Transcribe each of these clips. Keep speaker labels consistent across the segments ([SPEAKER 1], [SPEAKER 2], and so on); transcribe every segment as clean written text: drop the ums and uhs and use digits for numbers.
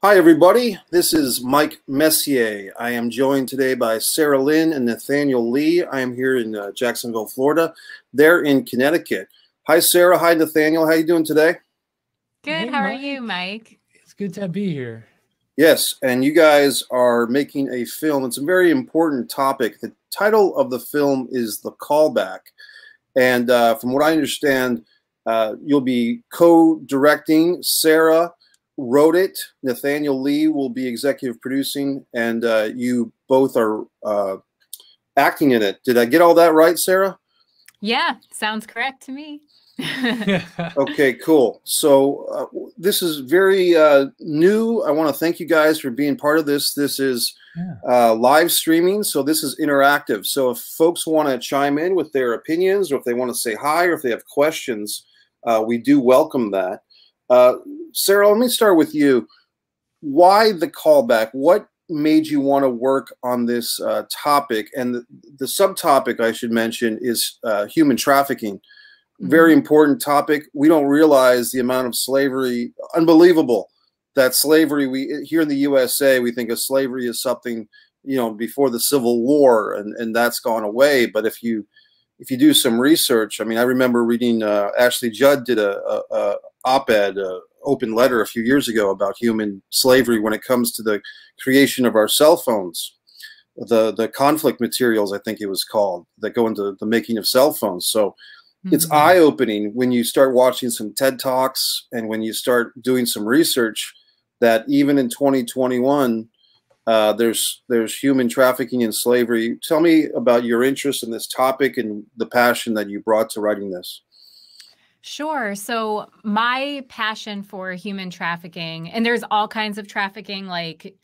[SPEAKER 1] Hi, everybody. This is Mike Messier. I am joined today by Sara Lynn and Nathaniel Lee. I am here in Jacksonville, Florida. They're in Connecticut. Hi, Sara. Hi, Nathaniel. How you doing today?
[SPEAKER 2] Good.
[SPEAKER 3] Hey,
[SPEAKER 2] How are
[SPEAKER 3] Mike.
[SPEAKER 2] you, Mike?
[SPEAKER 3] It's good to be here.
[SPEAKER 1] Yes, and you guys are making a film. It's a very important topic. The title of the film is The Callback. And from what I understand, you'll be co-directing. Sara wrote it. Nathaniel Lee will be executive producing, and you both are acting in it. Did I get all that right, Sara?
[SPEAKER 2] Yeah, sounds correct to me.
[SPEAKER 1] Okay, cool. So this is very new. I want to thank you guys for being part of this. This is live streaming, so this is interactive. So if folks want to chime in with their opinions, or if they want to say hi, or if they have questions, we do welcome that. Sara, let me start with you. Why the callback? What made you want to work on this topic? And the subtopic I should mention is human trafficking. Very important topic. We don't realize the amount of slavery. Unbelievable that slavery, we here in the USA, we think of slavery as something, you know, before the Civil War, and that's gone away. But if you do some research, I mean, I remember reading Ashley Judd did a op-ed, open letter a few years ago about human slavery when it comes to the creation of our cell phones, the conflict materials, I think it was called, that go into the making of cell phones. So it's eye-opening when you start watching some TED Talks and when you start doing some research that even in 2021, there's human trafficking and slavery. Tell me about your interest in this topic and the passion that you brought to writing this.
[SPEAKER 2] Sure. So my passion for human trafficking, and there's all kinds of trafficking, like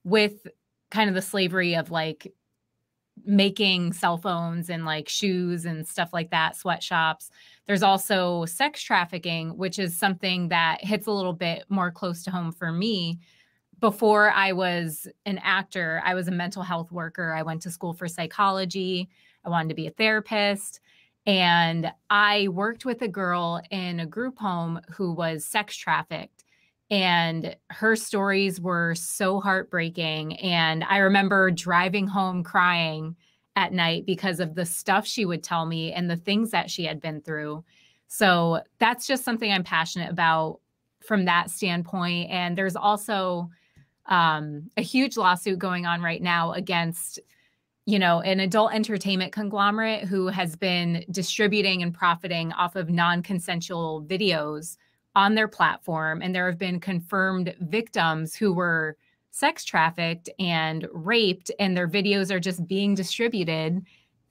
[SPEAKER 2] with kind of the slavery of like making cell phones and like shoes and stuff like that, sweatshops. There's also sex trafficking, which is something that hits a little bit more close to home for me. Before I was an actor, I was a mental health worker. I went to school for psychology. I wanted to be a therapist. And I worked with a girl in a group home who was sex trafficked. And her stories were so heartbreaking. And I remember driving home crying at night because of the stuff she would tell me and the things that she had been through. So that's just something I'm passionate about from that standpoint. And there's also a huge lawsuit going on right now against, you know, an adult entertainment conglomerate who has been distributing and profiting off of non-consensual videos on their platform. And there have been confirmed victims who were sex trafficked and raped, and their videos are just being distributed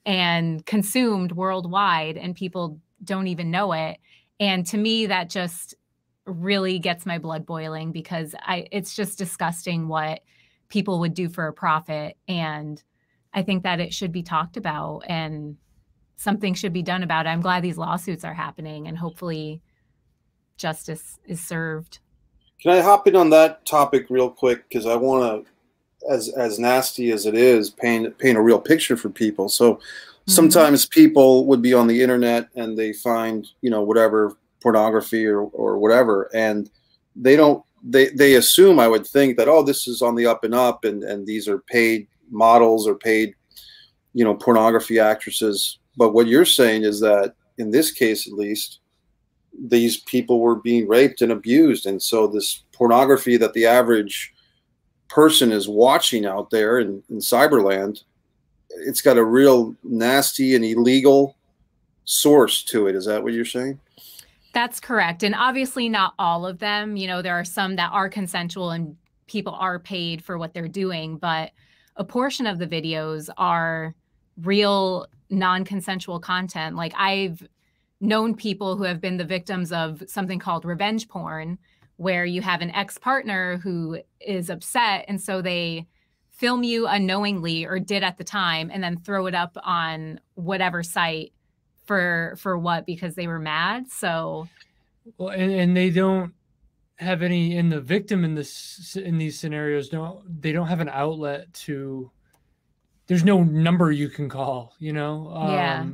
[SPEAKER 2] and consumed worldwide, and people don't even know it. And to me, that just really gets my blood boiling, because it's just disgusting what people would do for a profit. And I think that it should be talked about and something should be done about it. I'm glad these lawsuits are happening, and hopefully justice is served.
[SPEAKER 1] Can I hop in on that topic real quick? Because I want to, as nasty as it is, paint a real picture for people. So sometimes people would be on the internet and they find, you know, whatever, pornography or whatever, and they assume, I would think, that, oh, this is on the up and up, and these are paid models or paid, you know, pornography actresses. But what you're saying is that in this case, at least, these people were being raped and abused. And so this pornography that the average person is watching out there in cyberland, it's got a real nasty and illegal source to it. Is that what you're saying?
[SPEAKER 2] That's correct. And obviously not all of them. You know, there are some that are consensual and people are paid for what they're doing, but a portion of the videos are real non-consensual content. Like, I've known people who have been the victims of something called revenge porn, where you have an ex-partner who is upset, and so they film you unknowingly, or did at the time, and then throw it up on whatever site for what, because they were mad. So,
[SPEAKER 3] well, and they don't have any, in the victim in these scenarios, they don't have an outlet to. There's no number you can call, you know.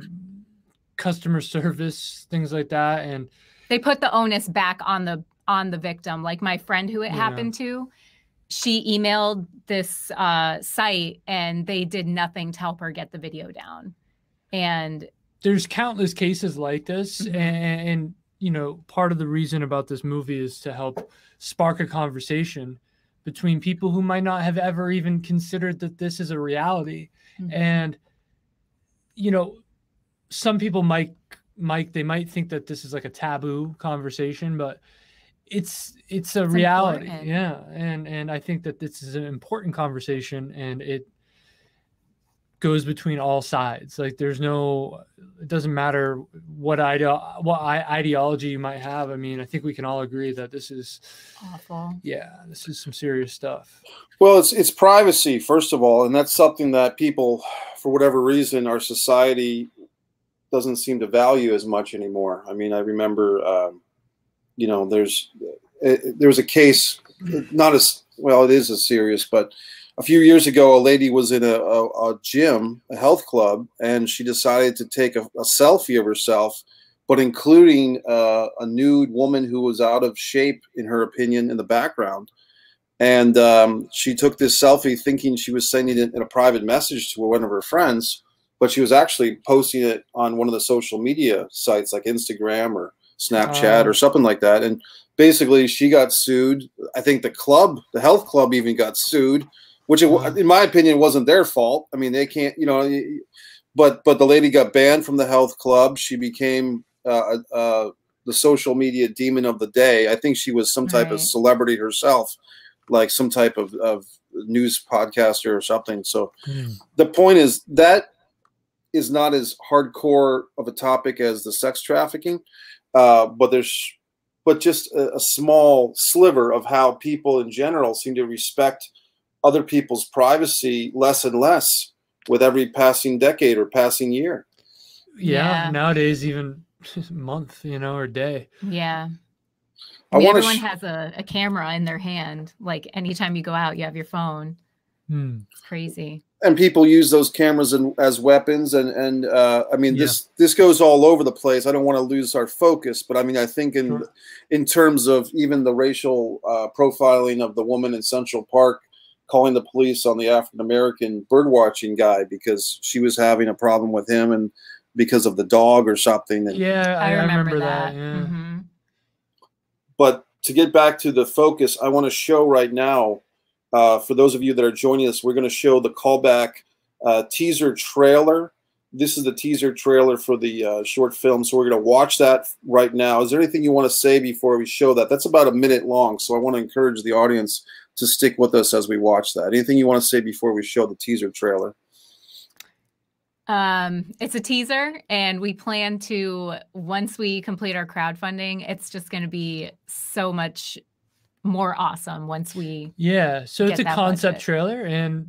[SPEAKER 3] Customer service, things like that, and
[SPEAKER 2] they put the onus back on the victim. Like my friend who it happened to, she emailed this site and they did nothing to help her get the video down. And
[SPEAKER 3] there's countless cases like this. And you know, part of the reason about this movie is to help spark a conversation between people who might not have ever even considered that this is a reality. And, you know, some people might think that this is like a taboo conversation, but it's a reality. Important. Yeah. And I think that this is an important conversation, and it goes between all sides. Like there's no, it doesn't matter what ideology you might have. I mean, I think we can all agree that this is
[SPEAKER 2] awful.
[SPEAKER 3] Yeah, this is some serious stuff.
[SPEAKER 1] Well, it's privacy, first of all, and that's something that people, for whatever reason, our society doesn't seem to value as much anymore. I mean, I remember, you know, there was a case, not as well, it is as serious, but a few years ago, a lady was in a gym, a health club, and she decided to take a selfie of herself, but including a nude woman who was out of shape, in her opinion, in the background. And she took this selfie thinking she was sending it in a private message to one of her friends, but she was actually posting it on one of the social media sites like Instagram or Snapchat or something like that. And basically she got sued. I think the health club even got sued, which in my opinion wasn't their fault. I mean, they can't, you know, but the lady got banned from the health club. She became the social media demon of the day. I think she was some type of celebrity herself, like some type of news podcaster or something. So the point is that is not as hardcore of a topic as the sex trafficking, but just a small sliver of how people in general seem to respect other people's privacy less and less with every passing decade or passing year.
[SPEAKER 3] Yeah. Nowadays, even month, you know, or day.
[SPEAKER 2] Yeah. I mean, everyone has a camera in their hand. Like anytime you go out, you have your phone. It's crazy.
[SPEAKER 1] And people use those cameras as weapons. And I mean, this goes all over the place. I don't want to lose our focus, but I mean, I think in terms of even the racial profiling of the woman in Central Park, calling the police on the African-American birdwatching guy because she was having a problem with him and because of the dog or something. And,
[SPEAKER 3] yeah, I remember that. Yeah.
[SPEAKER 1] But to get back to the focus, I want to show right now, for those of you that are joining us, we're going to show the Callback teaser trailer. This is the teaser trailer for the short film. So we're going to watch that right now. Is there anything you want to say before we show that? That's about a minute long. So I want to encourage the audience to stick with us as we watch that. Anything you want to say before we show the teaser trailer?
[SPEAKER 2] It's a teaser, and we plan to, once we complete our crowdfunding, it's just going to be so much more awesome once we
[SPEAKER 3] so it's a concept trailer, and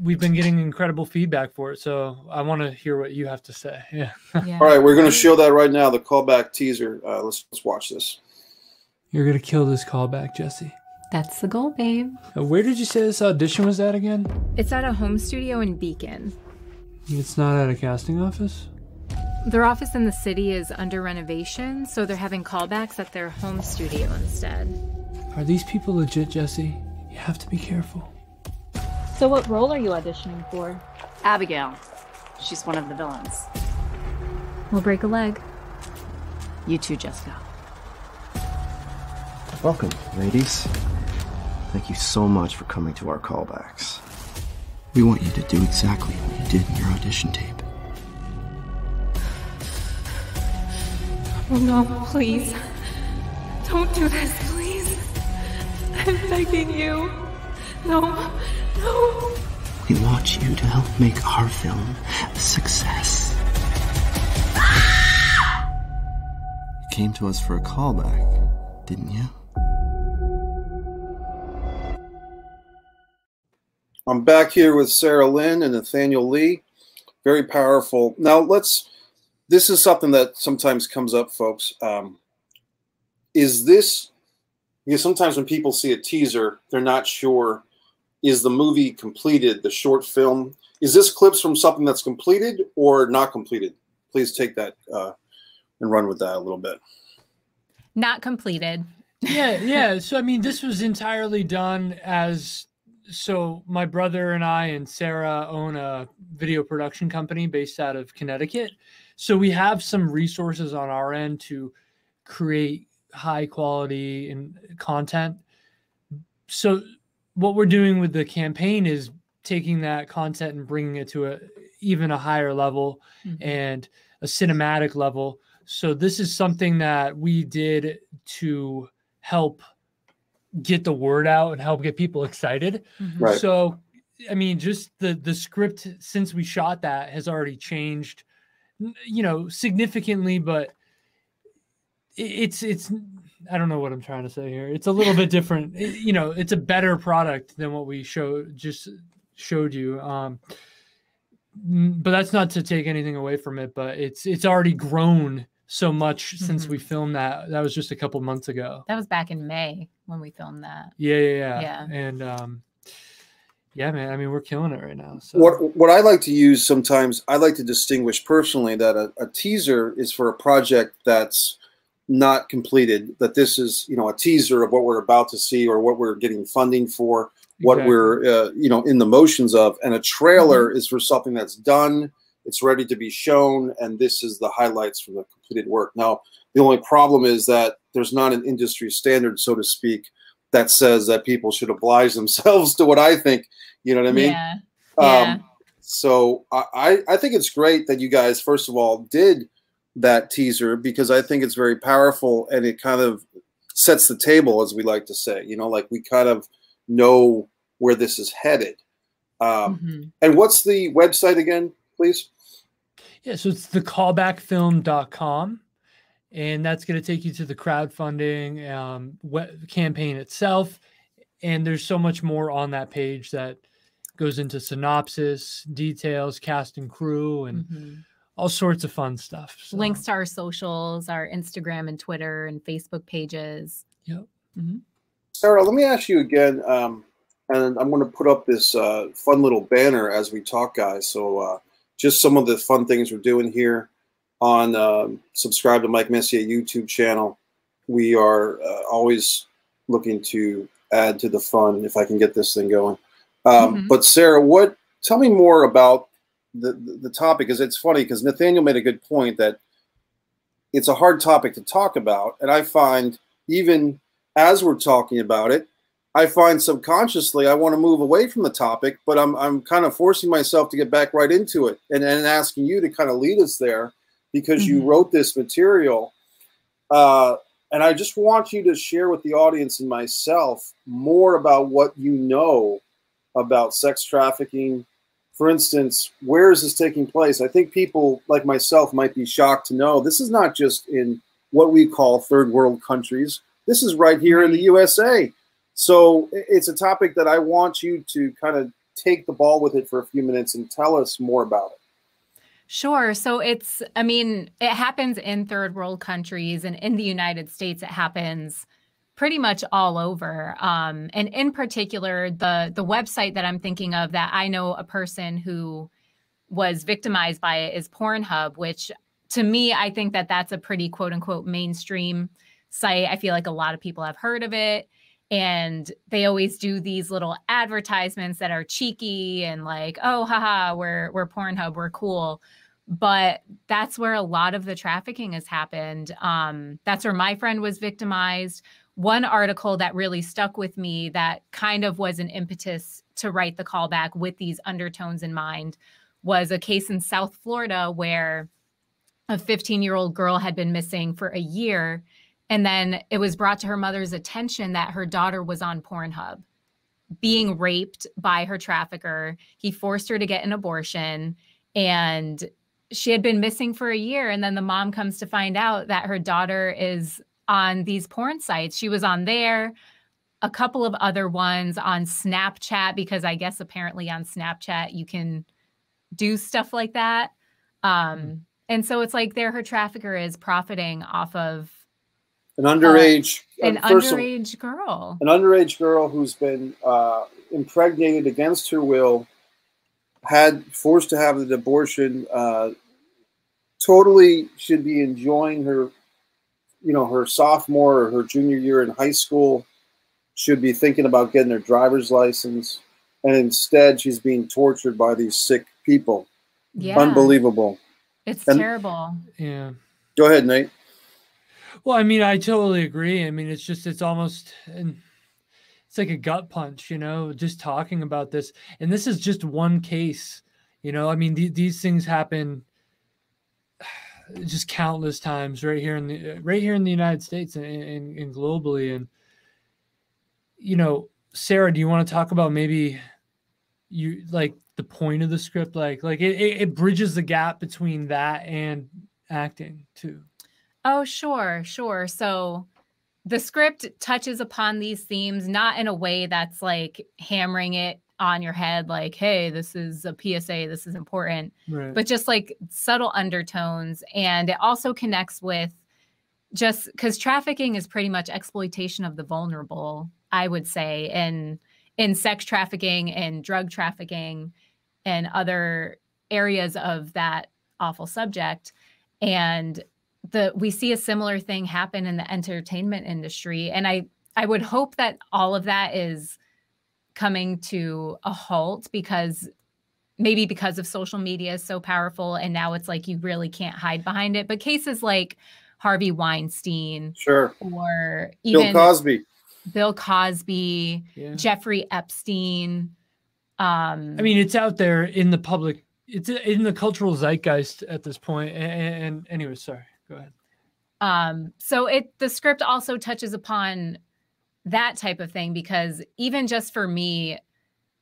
[SPEAKER 3] we've been getting incredible feedback for it, so I want to hear what you have to say. All
[SPEAKER 1] right, we're going to show that right now, the Callback teaser. Let's watch this.
[SPEAKER 3] You're going to kill this Callback, Jesse.
[SPEAKER 2] That's the goal, babe.
[SPEAKER 3] Where did you say this audition was at again?
[SPEAKER 2] It's at a home studio in Beacon.
[SPEAKER 3] It's not at a casting office?
[SPEAKER 2] Their office in the city is under renovation, so they're having callbacks at their home studio instead.
[SPEAKER 3] Are these people legit, Jesse? You have to be careful.
[SPEAKER 4] So what role are you auditioning for?
[SPEAKER 5] Abigail. She's one of the villains.
[SPEAKER 2] We'll break a leg.
[SPEAKER 5] You too, Jessica.
[SPEAKER 6] Welcome, ladies. Thank you so much for coming to our callbacks. We want you to do exactly what you did in your audition tape.
[SPEAKER 4] Oh no, please. Don't do this, please. I'm begging you. No, no.
[SPEAKER 6] We want you to help make our film a success. You came to us for a callback, didn't you?
[SPEAKER 1] I'm back here with Sara Lynn and Nathaniel Lee. Very powerful. Now this is something that sometimes comes up, folks. Is this, because sometimes when people see a teaser, they're not sure, is the movie completed, the short film? Is this clips from something that's completed or not completed? Please take that and run with that a little bit.
[SPEAKER 2] Not completed.
[SPEAKER 3] Yeah. So I mean, this was entirely done as, so my brother and I and Sarah own a video production company based out of Connecticut. So we have some resources on our end to create high quality and content. So what we're doing with the campaign is taking that content and bringing it to even a higher level and a cinematic level. So this is something that we did to help get the word out and help get people excited.
[SPEAKER 1] Right.
[SPEAKER 3] So, I mean, just the script since we shot that has already changed, you know, significantly, but it's I don't know what I'm trying to say here. It's a little bit different. You know, it's a better product than what we just showed you. But that's not to take anything away from it, but it's already grown so much since we filmed that. That was just a couple months ago.
[SPEAKER 2] That was back in May when we filmed that.
[SPEAKER 3] Yeah. And yeah, man, I mean, we're killing it right now. So
[SPEAKER 1] What I like to use sometimes, I like to distinguish personally that a teaser is for a project that's not completed, that this is, you know, a teaser of what we're about to see or what we're getting funding for, what we're, you know, in the motions of. And a trailer is for something that's done, it's ready to be shown, and this is the highlights from the completed work. Now, the only problem is that there's not an industry standard, so to speak, that says that people should oblige themselves to what I think, you know what I mean?
[SPEAKER 2] Yeah.
[SPEAKER 1] So I think it's great that you guys, first of all, did that teaser, because I think it's very powerful and it kind of sets the table, as we like to say, you know, like we kind of know where this is headed. And what's the website again, please?
[SPEAKER 3] Yeah, so it's thecallbackfilm.com, and that's going to take you to the crowdfunding campaign itself. And there's so much more on that page that goes into synopsis, details, cast and crew, and all sorts of fun stuff. So.
[SPEAKER 2] Links to our socials, our Instagram and Twitter and Facebook pages.
[SPEAKER 3] Yep.
[SPEAKER 1] Sara, let me ask you again, and I'm going to put up this fun little banner as we talk, guys. So just some of the fun things we're doing here on subscribe to Mike Messier YouTube channel. We are always looking to add to the fun if I can get this thing going. But Sara, tell me more about the topic, because it's funny, because Nathaniel made a good point that it's a hard topic to talk about. And I find even as we're talking about it, I find subconsciously I want to move away from the topic, but I'm kind of forcing myself to get back right into it and asking you to kind of lead us there, because you wrote this material. And I just want you to share with the audience and myself more about what you know about sex trafficking. For instance, where is this taking place? I think people like myself might be shocked to know this is not just in what we call third world countries. This is right here in the USA. So it's a topic that I want you to kind of take the ball with it for a few minutes and tell us more about it.
[SPEAKER 2] Sure. So I mean, it happens in third world countries, and in the United States, it happens pretty much all over. And in particular, the website that I'm thinking of that I know a person who was victimized by it is Pornhub, which to me, I think that that's a pretty quote unquote mainstream site. I feel like a lot of people have heard of it, and they always do these little advertisements that are cheeky and like, oh, haha, we're Pornhub, we're cool. But that's where a lot of the trafficking has happened. That's where my friend was victimized. One article that really stuck with me that kind of was an impetus to write the callback with these undertones in mind was a case in South Florida where a 15-year-old girl had been missing for a year. And then it was brought to her mother's attention that her daughter was on Pornhub being raped by her trafficker. He forced her to get an abortion, and she had been missing for a year. And then the mom comes to find out that her daughter is on these porn sites. She was on there, a couple of other ones on Snapchat, because I guess apparently on Snapchat you can do stuff like that. And so it's like her trafficker is profiting off of
[SPEAKER 1] an underage
[SPEAKER 2] girl.
[SPEAKER 1] An underage girl who's been impregnated against her will, forced to have an abortion, totally should be enjoying her you know, her sophomore or her junior year in high school, should be thinking about getting her driver's license, and instead she's being tortured by these sick people.
[SPEAKER 2] Yeah.
[SPEAKER 1] Unbelievable.
[SPEAKER 2] It's terrible.
[SPEAKER 3] Yeah.
[SPEAKER 1] Go ahead, Nate.
[SPEAKER 3] Well, I mean, I totally agree. I mean, it's almost, it's like a gut punch, you know, just talking about this. And this is just one case, you know, I mean, these things happen just countless times right here in the United States and globally. And, you know, Sarah, do you want to talk about maybe like the point of the script? Like it bridges the gap between that and acting too.
[SPEAKER 2] Oh, sure. So the script touches upon these themes, not in a way that's like hammering it on your head, like, hey, this is a PSA, this is important, right, but just like subtle undertones. And it also connects with, just because trafficking is pretty much exploitation of the vulnerable, I would say, in sex trafficking and drug trafficking and other areas of that awful subject. And we see a similar thing happen in the entertainment industry. And I would hope that all of that is coming to a halt, because of social media is so powerful. And now it's like, you really can't hide behind it. But cases like Harvey Weinstein,
[SPEAKER 1] sure,
[SPEAKER 2] or even Bill Cosby, yeah, Jeffrey Epstein.
[SPEAKER 3] I mean, it's out there in the public, it's in the cultural zeitgeist at this point. And anyway, sorry, go ahead.
[SPEAKER 2] So the script also touches upon that type of thing, because even just for me,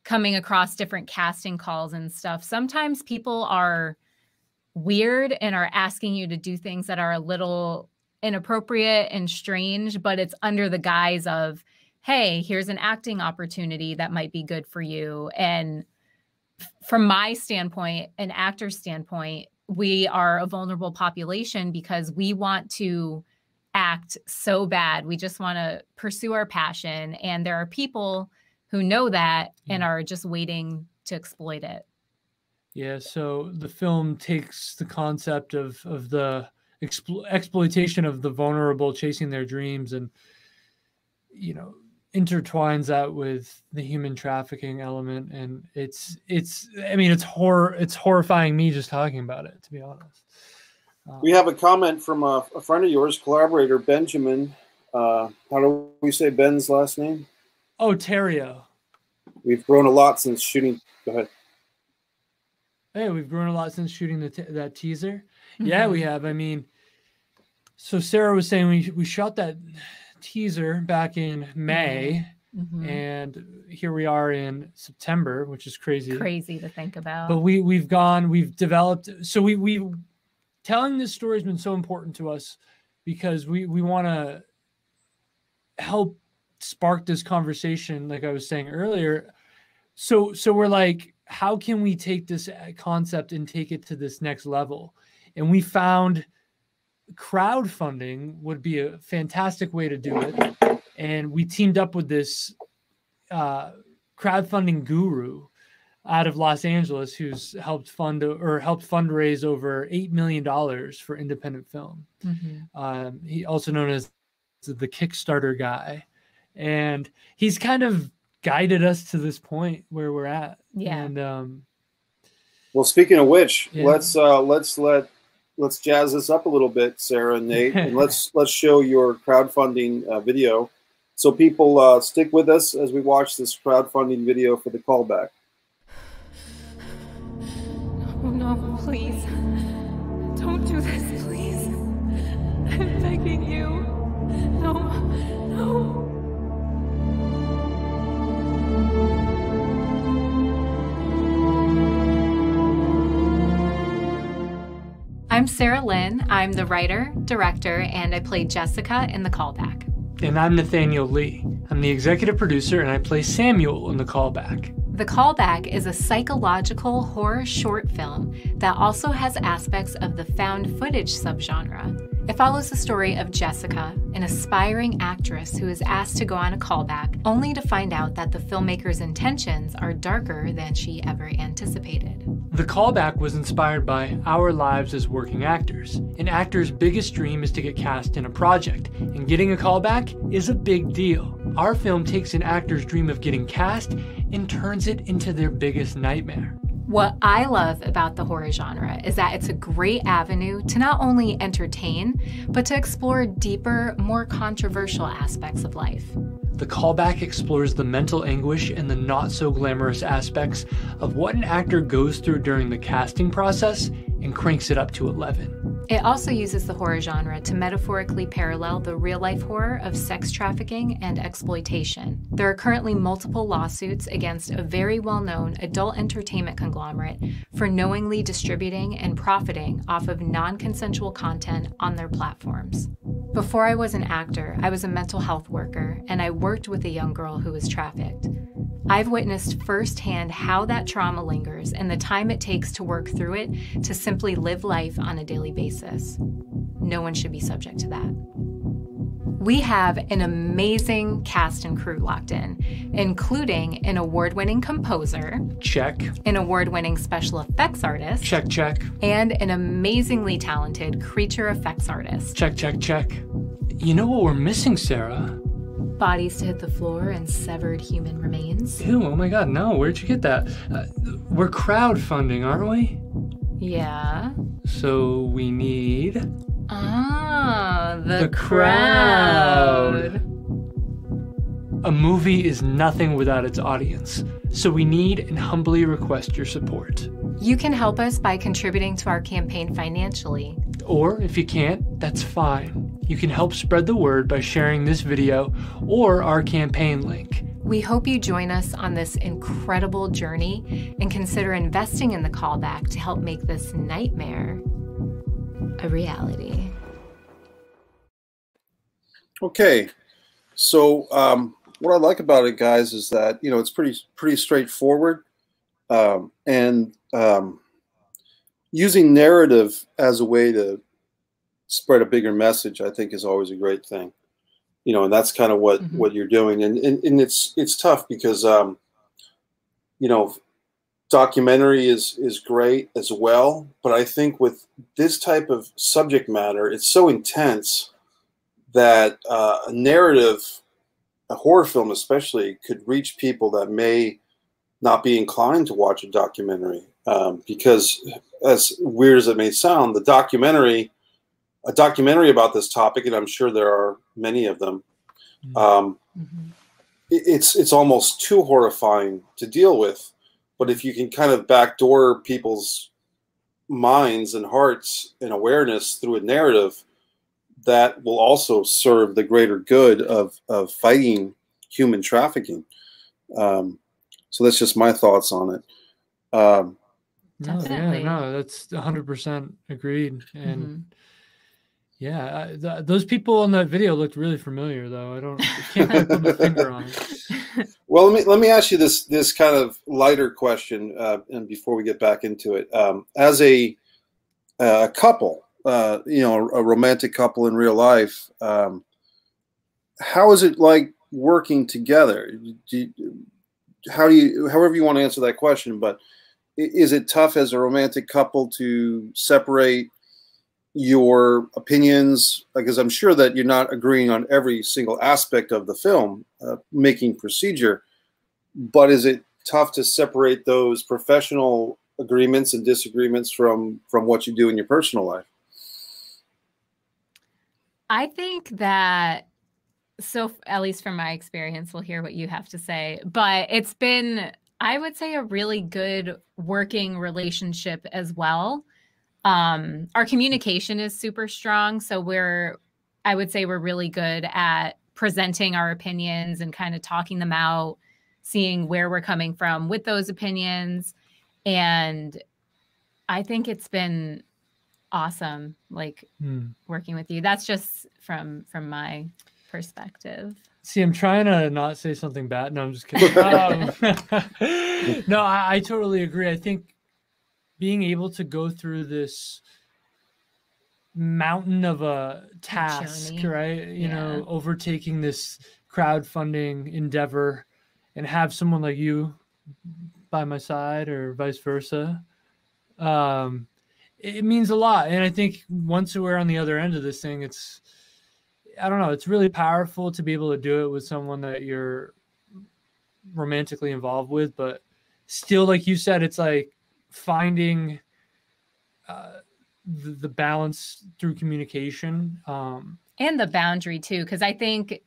[SPEAKER 2] coming across different casting calls and stuff, sometimes people are weird and are asking you to do things that are a little inappropriate and strange, but it's under the guise of, hey, here's an acting opportunity that might be good for you. And from my standpoint, an actor's standpoint, we are a vulnerable population because we want to act so bad. We just want to pursue our passion. And there are people who know that and are just waiting to exploit it.
[SPEAKER 3] Yeah, so the film takes the concept of the exploitation of the vulnerable chasing their dreams, and, you know, intertwines that with the human trafficking element. And it's horrifying me just talking about it, to be honest.
[SPEAKER 1] We have a comment from a friend of yours, collaborator, Benjamin. How do we say Ben's last name?
[SPEAKER 3] Oh, Terrio.
[SPEAKER 1] We've grown a lot since shooting. Go ahead.
[SPEAKER 3] Hey, we've grown a lot since shooting that teaser. Mm-hmm. Yeah, we have. I mean, so Sarah was saying we shot that teaser back in May, mm-hmm, and here we are in September, which is crazy.
[SPEAKER 2] Crazy to think about.
[SPEAKER 3] But we've developed. So we telling this story has been so important to us because we want to help spark this conversation, like I was saying earlier. So we're like, how can we take this concept and take it to this next level? And we found crowdfunding would be a fantastic way to do it. And we teamed up with this crowdfunding guru out of Los Angeles who's helped fundraise over $8 million for independent film. Mm-hmm. He also known as the Kickstarter guy. And he's kind of guided us to this point where we're at.
[SPEAKER 2] Yeah.
[SPEAKER 3] And
[SPEAKER 1] well, speaking of which, yeah, let's jazz this up a little bit, Sarah and Nate, and let's show your crowdfunding video. So people stick with us as we watch this crowdfunding video for the callback.
[SPEAKER 4] Oh no, please. Don't do this, please. I'm begging you. No.
[SPEAKER 2] I'm Sara Lynn. I'm the writer, director, and I played Jessica in The Callback.
[SPEAKER 3] And I'm Nathaniel Lee. I'm the executive producer, and I play Samuel in The Callback.
[SPEAKER 2] The Callback is a psychological horror short film that also has aspects of the found footage subgenre. It follows the story of Jessica, an aspiring actress who is asked to go on a callback, only to find out that the filmmaker's intentions are darker than she ever anticipated.
[SPEAKER 3] The Callback was inspired by our lives as working actors. An actor's biggest dream is to get cast in a project, and getting a callback is a big deal. Our film takes an actor's dream of getting cast and turns it into their biggest nightmare.
[SPEAKER 2] What I love about the horror genre is that it's a great avenue to not only entertain, but to explore deeper, more controversial aspects of life.
[SPEAKER 3] The Callback explores the mental anguish and the not-so-glamorous aspects of what an actor goes through during the casting process and cranks it up to 11.
[SPEAKER 2] It also uses the horror genre to metaphorically parallel the real-life horror of sex trafficking and exploitation. There are currently multiple lawsuits against a very well-known adult entertainment conglomerate for knowingly distributing and profiting off of non-consensual content on their platforms. Before I was an actor, I was a mental health worker, and I worked with a young girl who was trafficked. I've witnessed firsthand how that trauma lingers and the time it takes to work through it to simply live life on a daily basis. No one should be subject to that. We have an amazing cast and crew locked in, including an award-winning composer.
[SPEAKER 3] Check.
[SPEAKER 2] An award-winning special effects artist.
[SPEAKER 3] Check, check.
[SPEAKER 2] And an amazingly talented creature effects artist.
[SPEAKER 3] Check, check, check. You know what we're missing, Sarah?
[SPEAKER 2] Bodies to hit the floor and severed human remains.
[SPEAKER 3] Ew, oh my god, no, where'd you get that? We're crowdfunding, aren't we?
[SPEAKER 2] Yeah.
[SPEAKER 3] So we need...
[SPEAKER 2] the crowd.
[SPEAKER 3] A movie is nothing without its audience, so we need and humbly request your support.
[SPEAKER 2] You can help us by contributing to our campaign financially.
[SPEAKER 3] Or if you can't, that's fine. You can help spread the word by sharing this video or our campaign link.
[SPEAKER 2] We hope you join us on this incredible journey and consider investing in the Callback to help make this nightmare a reality.
[SPEAKER 1] Okay, so what I like about it, guys, is that it's pretty straightforward, and using narrative as a way to spread a bigger message, I think, is always a great thing. And that's kind of what you're doing, and it's tough because documentary is great as well, but I think with this type of subject matter, it's so intense that a narrative, a horror film especially, could reach people that may not be inclined to watch a documentary, because as weird as it may sound, a documentary about this topic, and I'm sure there are many of them, it's almost too horrifying to deal with. But if you can kind of backdoor people's minds and hearts and awareness through a narrative, that will also serve the greater good of fighting human trafficking. So that's just my thoughts on it.
[SPEAKER 3] No, that's 100% agreed. And yeah, those people on that video looked really familiar, though. I can't quite put my finger on it.
[SPEAKER 1] Well, let me ask you this kind of lighter question, and before we get back into it, as a couple, a romantic couple in real life, how is it like working together? However you want to answer that question, but is it tough as a romantic couple to separate your opinions? Because I'm sure that you're not agreeing on every single aspect of the film making procedure, but is it tough to separate those professional agreements and disagreements from what you do in your personal life?
[SPEAKER 2] I think that, so at least from my experience, we'll hear what you have to say, but it's been, I would say, a really good working relationship as well. Our communication is super strong. So I would say we're really good at presenting our opinions and kind of talking them out, seeing where we're coming from with those opinions. And I think it's been awesome, like working with you. That's just from my perspective.
[SPEAKER 3] See, I'm trying to not say something bad. No, I'm just kidding. No, I totally agree. I think being able to go through this mountain of a task, right? You know, overtaking this crowdfunding endeavor and have someone like you by my side or vice versa, It means a lot. And I think once we're on the other end of this thing, I don't know, it's really powerful to be able to do it with someone that you're romantically involved with, but still, like you said, it's like finding the balance through communication.
[SPEAKER 2] And the boundary too. Cause I think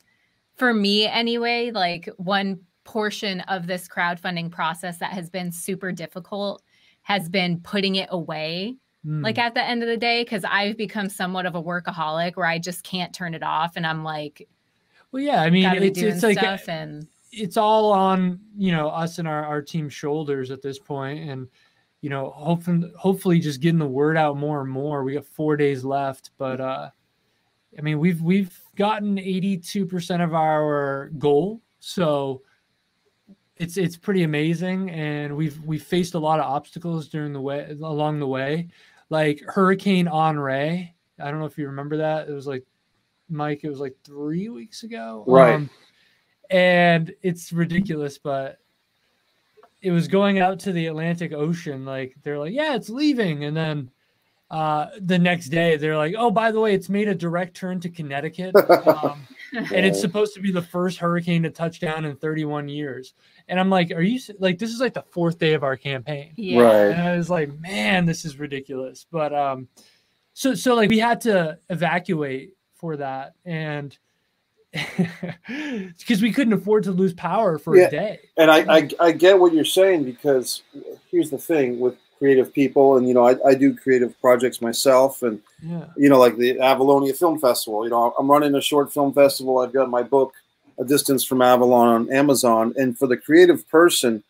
[SPEAKER 2] for me anyway, like one portion of this crowdfunding process that has been super difficult has been putting it away. Like at the end of the day, because I've become somewhat of a workaholic where I just can't turn it off. And I'm like,
[SPEAKER 3] well, yeah, I mean, it's like,
[SPEAKER 2] and
[SPEAKER 3] it's all on, you know, us and our team's shoulders at this point. And, you know, hopefully just getting the word out more and more. We got 4 days left, but I mean, we've gotten 82% of our goal. So it's pretty amazing. And we've faced a lot of obstacles along the way. Like Hurricane Henri. I don't know if you remember that. It was like, Mike, it was like 3 weeks ago.
[SPEAKER 1] Right.
[SPEAKER 3] And it's ridiculous, but it was going out to the Atlantic Ocean. Like they're like, yeah, it's leaving. And then the next day they're like, oh, by the way, it's made a direct turn to Connecticut. And it's supposed to be the first hurricane to touch down in 31 years. And I'm like, are you like, this is like the 4th day of our campaign.
[SPEAKER 2] Yeah.
[SPEAKER 1] Right.
[SPEAKER 3] And I was like, man, this is ridiculous. But so like we had to evacuate for that. And because we couldn't afford to lose power for a day.
[SPEAKER 1] And I get what you're saying, because here's the thing with creative people, and, you know, I do creative projects myself, and, you know, like the Avalonia Film Festival, you know, I'm running a short film festival. I've got my book, A Distance from Avalon, on Amazon. And for the creative person,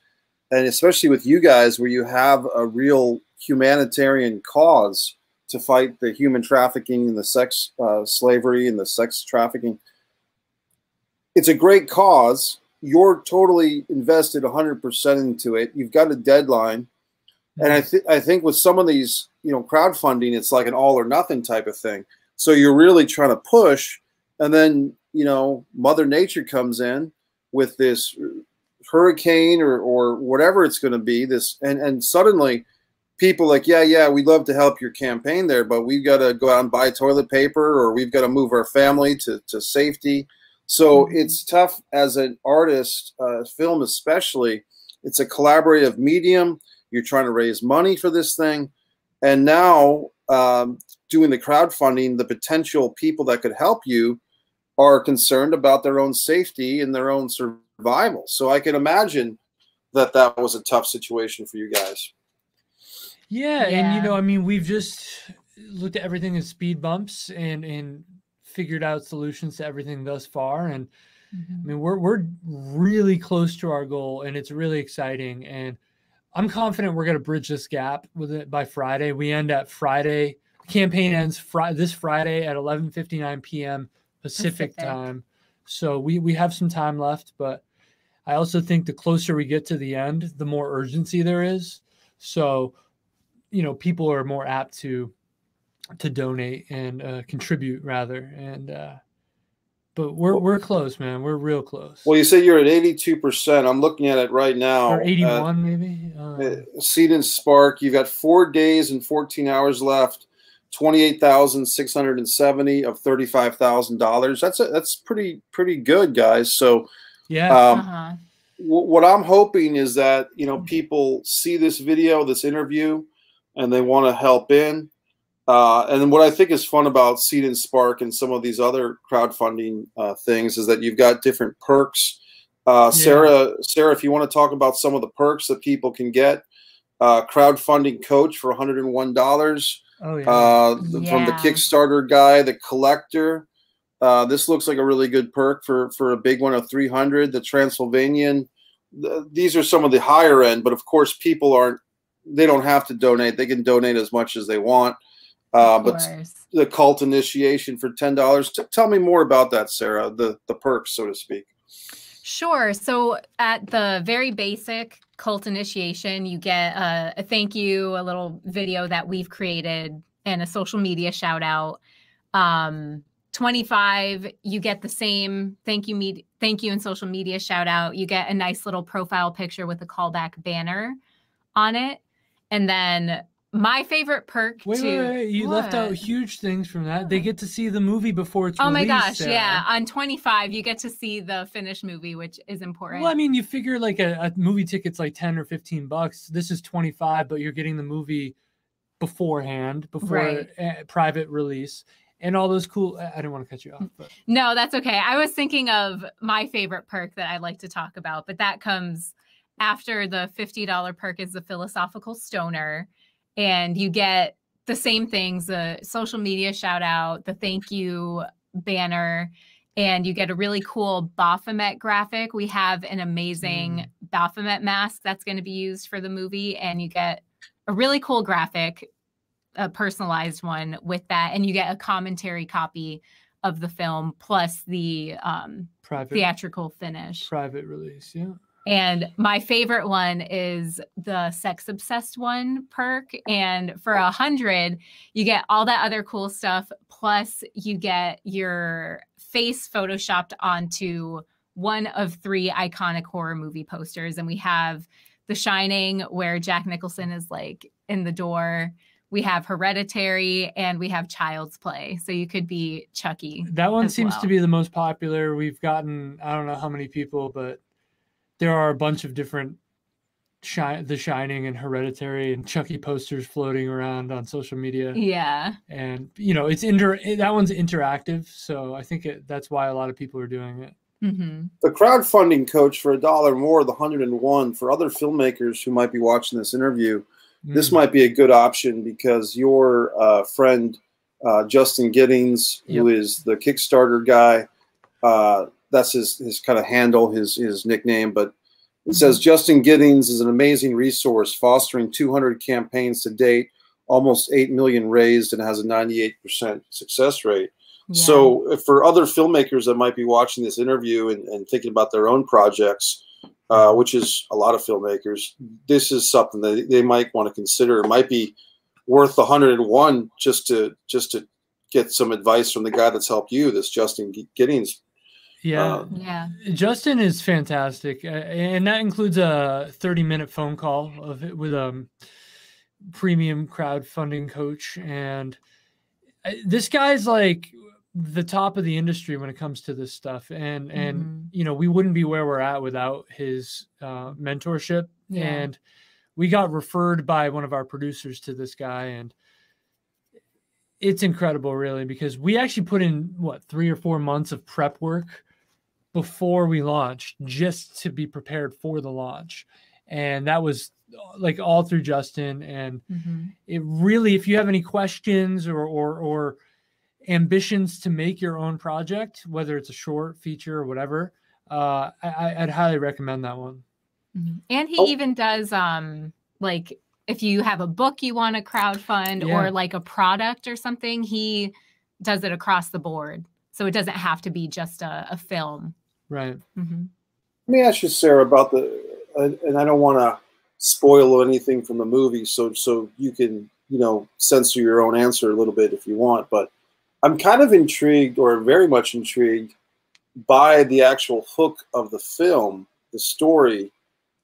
[SPEAKER 1] and especially with you guys, where you have a real humanitarian cause to fight the human trafficking and the sex slavery and the sex trafficking, it's a great cause. You're totally invested 100% into it. You've got a deadline. And I think with some of these, you know, crowdfunding, it's like an all or nothing type of thing. So you're really trying to push, and then, you know, Mother Nature comes in with this hurricane or whatever it's going to be. And suddenly people like, yeah, we'd love to help your campaign there, but we've got to go out and buy toilet paper, or we've got to move our family to safety. So it's tough as an artist, film especially. It's a collaborative medium. You're trying to raise money for this thing. And now doing the crowdfunding, the potential people that could help you are concerned about their own safety and their own survival. So I can imagine that that was a tough situation for you guys.
[SPEAKER 3] Yeah. And, you know, I mean, we've just looked at everything as speed bumps and figured out solutions to everything thus far. And I mean, we're really close to our goal, and it's really exciting. And I'm confident we're going to bridge this gap with it by Friday. We end at Friday. Campaign ends this Friday at 11:59 p.m. Pacific time. So we have some time left, but I also think the closer we get to the end, the more urgency there is. So, you know, people are more apt to donate and contribute rather. And but we're close, man. We're real close.
[SPEAKER 1] Well, you say you're at 82%. I'm looking at it right now.
[SPEAKER 3] Or 81 maybe.
[SPEAKER 1] Seed and Spark. You've got 4 days and 14 hours left. 28,670 of $35,000. That's pretty good, guys. So
[SPEAKER 3] yeah.
[SPEAKER 1] What I'm hoping is that, you know, people see this video, this interview, and they want to help in. And then what I think is fun about Seed and Spark and some of these other crowdfunding things is that you've got different perks. Sara, if you want to talk about some of the perks that people can get, crowdfunding coach for $101.
[SPEAKER 3] Oh, yeah.
[SPEAKER 1] From the Kickstarter guy, the collector. This looks like a really good perk for a big one of $300. The Transylvanian. These are some of the higher end, but of course people they don't have to donate. They can donate as much as they want. But the cult initiation for $10. Tell me more about that, Sara, the perks, so to speak.
[SPEAKER 2] Sure. So at the very basic cult initiation, you get a thank you, a little video that we've created, and a social media shout out. 25, you get the same thank you and social media shout out. You get a nice little profile picture with a callback banner on it. And then my favorite perk
[SPEAKER 3] wait, you left out huge things from that. They get to see the movie before it's released.
[SPEAKER 2] Oh my gosh,
[SPEAKER 3] Sarah.
[SPEAKER 2] yeah. On 25, you get to see the finished movie, which is important.
[SPEAKER 3] Well, I mean, you figure like a movie ticket's like 10 or 15 bucks. This is 25, but you're getting the movie beforehand, before private release. And all those cool, I didn't want to cut you off. But.
[SPEAKER 2] No, that's okay. I was thinking of my favorite perk that I'd like to talk about, but that comes after the $50 perk is the philosophical stoner. And you get the same things, the social media shout out, the thank you banner, and you get a really cool Baphomet graphic. We have an amazing Baphomet mask that's going to be used for the movie. And you get a really cool graphic, a personalized one with that, and you get a commentary copy of the film plus the theatrical finish,
[SPEAKER 3] private release. Yeah.
[SPEAKER 2] And my favorite one is the sex obsessed one perk, and for 100 you get all that other cool stuff plus you get your face photoshopped onto one of 3 iconic horror movie posters. And we have The Shining, where Jack Nicholson is like in the door. We have Hereditary, and we have Child's Play. So you could be Chucky.
[SPEAKER 3] That one seems to be the most popular. We've gotten, I don't know how many people, but there are a bunch of different The Shining and Hereditary and Chucky posters floating around on social media.
[SPEAKER 2] Yeah.
[SPEAKER 3] And, you know, that one's interactive. So I think that's why a lot of people are doing it.
[SPEAKER 2] Mm-hmm.
[SPEAKER 1] The crowdfunding coach for $1 more, the 101, for other filmmakers who might be watching this interview, this might be a good option because your friend, Justin Giddings, who is the Kickstarter guy, that's his kind of handle, his nickname, but it says Justin Giddings is an amazing resource, fostering 200 campaigns to date, almost 8 million raised, and has a 98% success rate. Yeah. So for other filmmakers that might be watching this interview and thinking about their own projects, which is a lot of filmmakers, this is something that they might want to consider. It might be worth the 101 just to get some advice from the guy that's helped you, this Justin Giddings.
[SPEAKER 3] Yeah. Justin is fantastic. And that includes a 30-minute phone call with a premium crowdfunding coach. And this guy's like the top of the industry when it comes to this stuff. And you know, we wouldn't be where we're at without his mentorship. Yeah. And we got referred by one of our producers to this guy, and it's incredible, really, because we actually put in 3 or 4 months of prep work before we launched just to be prepared for the launch. And that was like all through Justin. And it really, if you have any questions or ambitions to make your own project, whether it's a short, feature, or whatever, I'd highly recommend that one.
[SPEAKER 2] And he even does like if you have a book you want to crowdfund or like a product or something, he does it across the board. So it doesn't have to be just a film.
[SPEAKER 3] Right.
[SPEAKER 1] Let me ask you, Sarah, about and I don't want to spoil anything from the movie, so you can, you know, censor your own answer a little bit if you want, but I'm kind of intrigued, or very much intrigued, by the actual hook of the film, the story,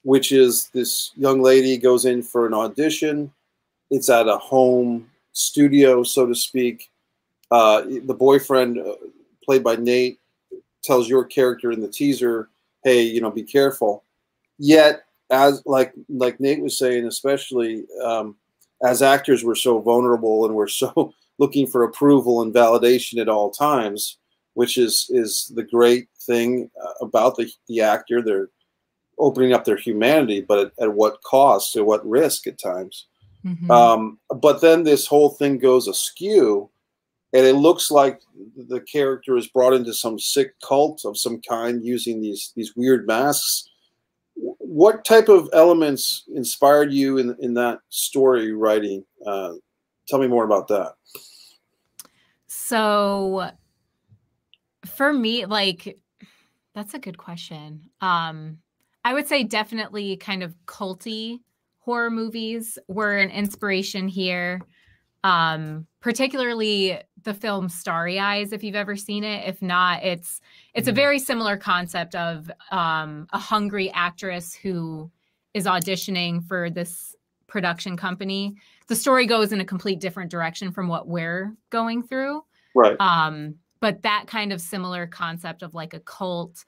[SPEAKER 1] which is this young lady goes in for an audition. It's at a home studio, so to speak. The boyfriend, played by Nate, tells your character in the teaser, hey, you know, be careful. Yet, as like Nate was saying, especially as actors, we're so vulnerable and we're so looking for approval and validation at all times, which is the great thing about the actor. They're opening up their humanity, but at what cost, at what risk at times. But then this whole thing goes askew, and it looks like the character is brought into some sick cult of some kind using these weird masks. What type of elements inspired you in that story writing? Tell me more about that.
[SPEAKER 2] So for me, like, that's a good question. I would say definitely kind of culty horror movies were an inspiration here. Particularly the film Starry Eyes, if you've ever seen it. If not, it's a very similar concept of a hungry actress who is auditioning for this production company. The story goes in a complete different direction from what we're going through.
[SPEAKER 1] Right.
[SPEAKER 2] But that kind of similar concept of like a cult.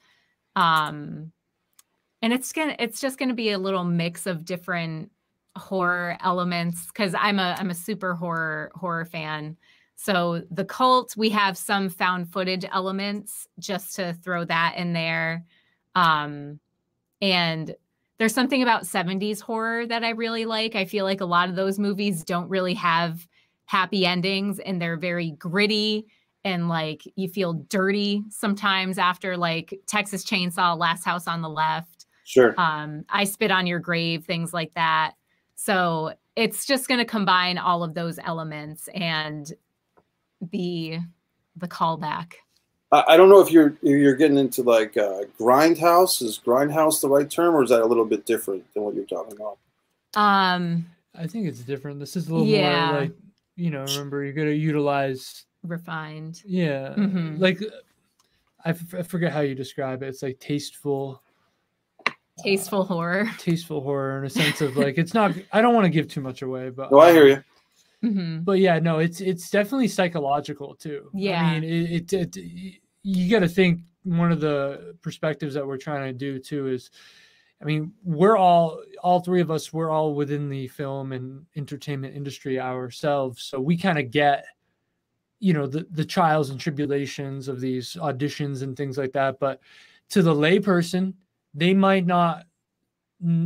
[SPEAKER 2] And it's just gonna be a little mix of different horror elements, because I'm a super horror fan. So the cult, we have some found footage elements just to throw that in there. And there's something about 70s horror that I really like. I feel like a lot of those movies don't really have happy endings, and they're very gritty, and like you feel dirty sometimes after, like Texas Chainsaw, Last House on the Left.
[SPEAKER 1] Sure.
[SPEAKER 2] I Spit on Your Grave, things like that. So it's just going to combine all of those elements and the callback.
[SPEAKER 1] I don't know if you're getting into like grindhouse. Is grindhouse the right term, or is that a little bit different than what you're talking about?
[SPEAKER 3] I think it's different. This is a little more like, you know, remember, you're going to utilize
[SPEAKER 2] refined.
[SPEAKER 3] Yeah. Like I forget how you describe it. It's like tasteful horror. Tasteful horror in a sense of like, it's not, I don't want to give too much away, but
[SPEAKER 1] no, I hear you.
[SPEAKER 3] But yeah, no, it's definitely psychological too.
[SPEAKER 2] Yeah.
[SPEAKER 3] I mean, you got to think, one of the perspectives that we're trying to do too is, I mean, we're all three of us, we're all within the film and entertainment industry ourselves. So we kind of get, you know, the trials and tribulations of these auditions and things like that. But to the layperson, they might not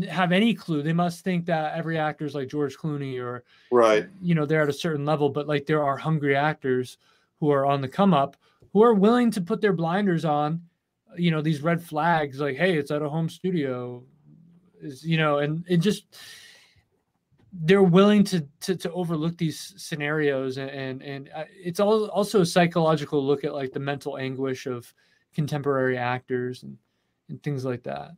[SPEAKER 3] have any clue. They must think that every actor is like George Clooney, or,
[SPEAKER 1] right,
[SPEAKER 3] you know, they're at a certain level. But like, there are hungry actors who are on the come up, who are willing to put their blinders on, you know, these red flags, like, hey, it's at a home studio, is, you know, and it just, they're willing to overlook these scenarios. And it's also a psychological look at like the mental anguish of contemporary actors and things like that.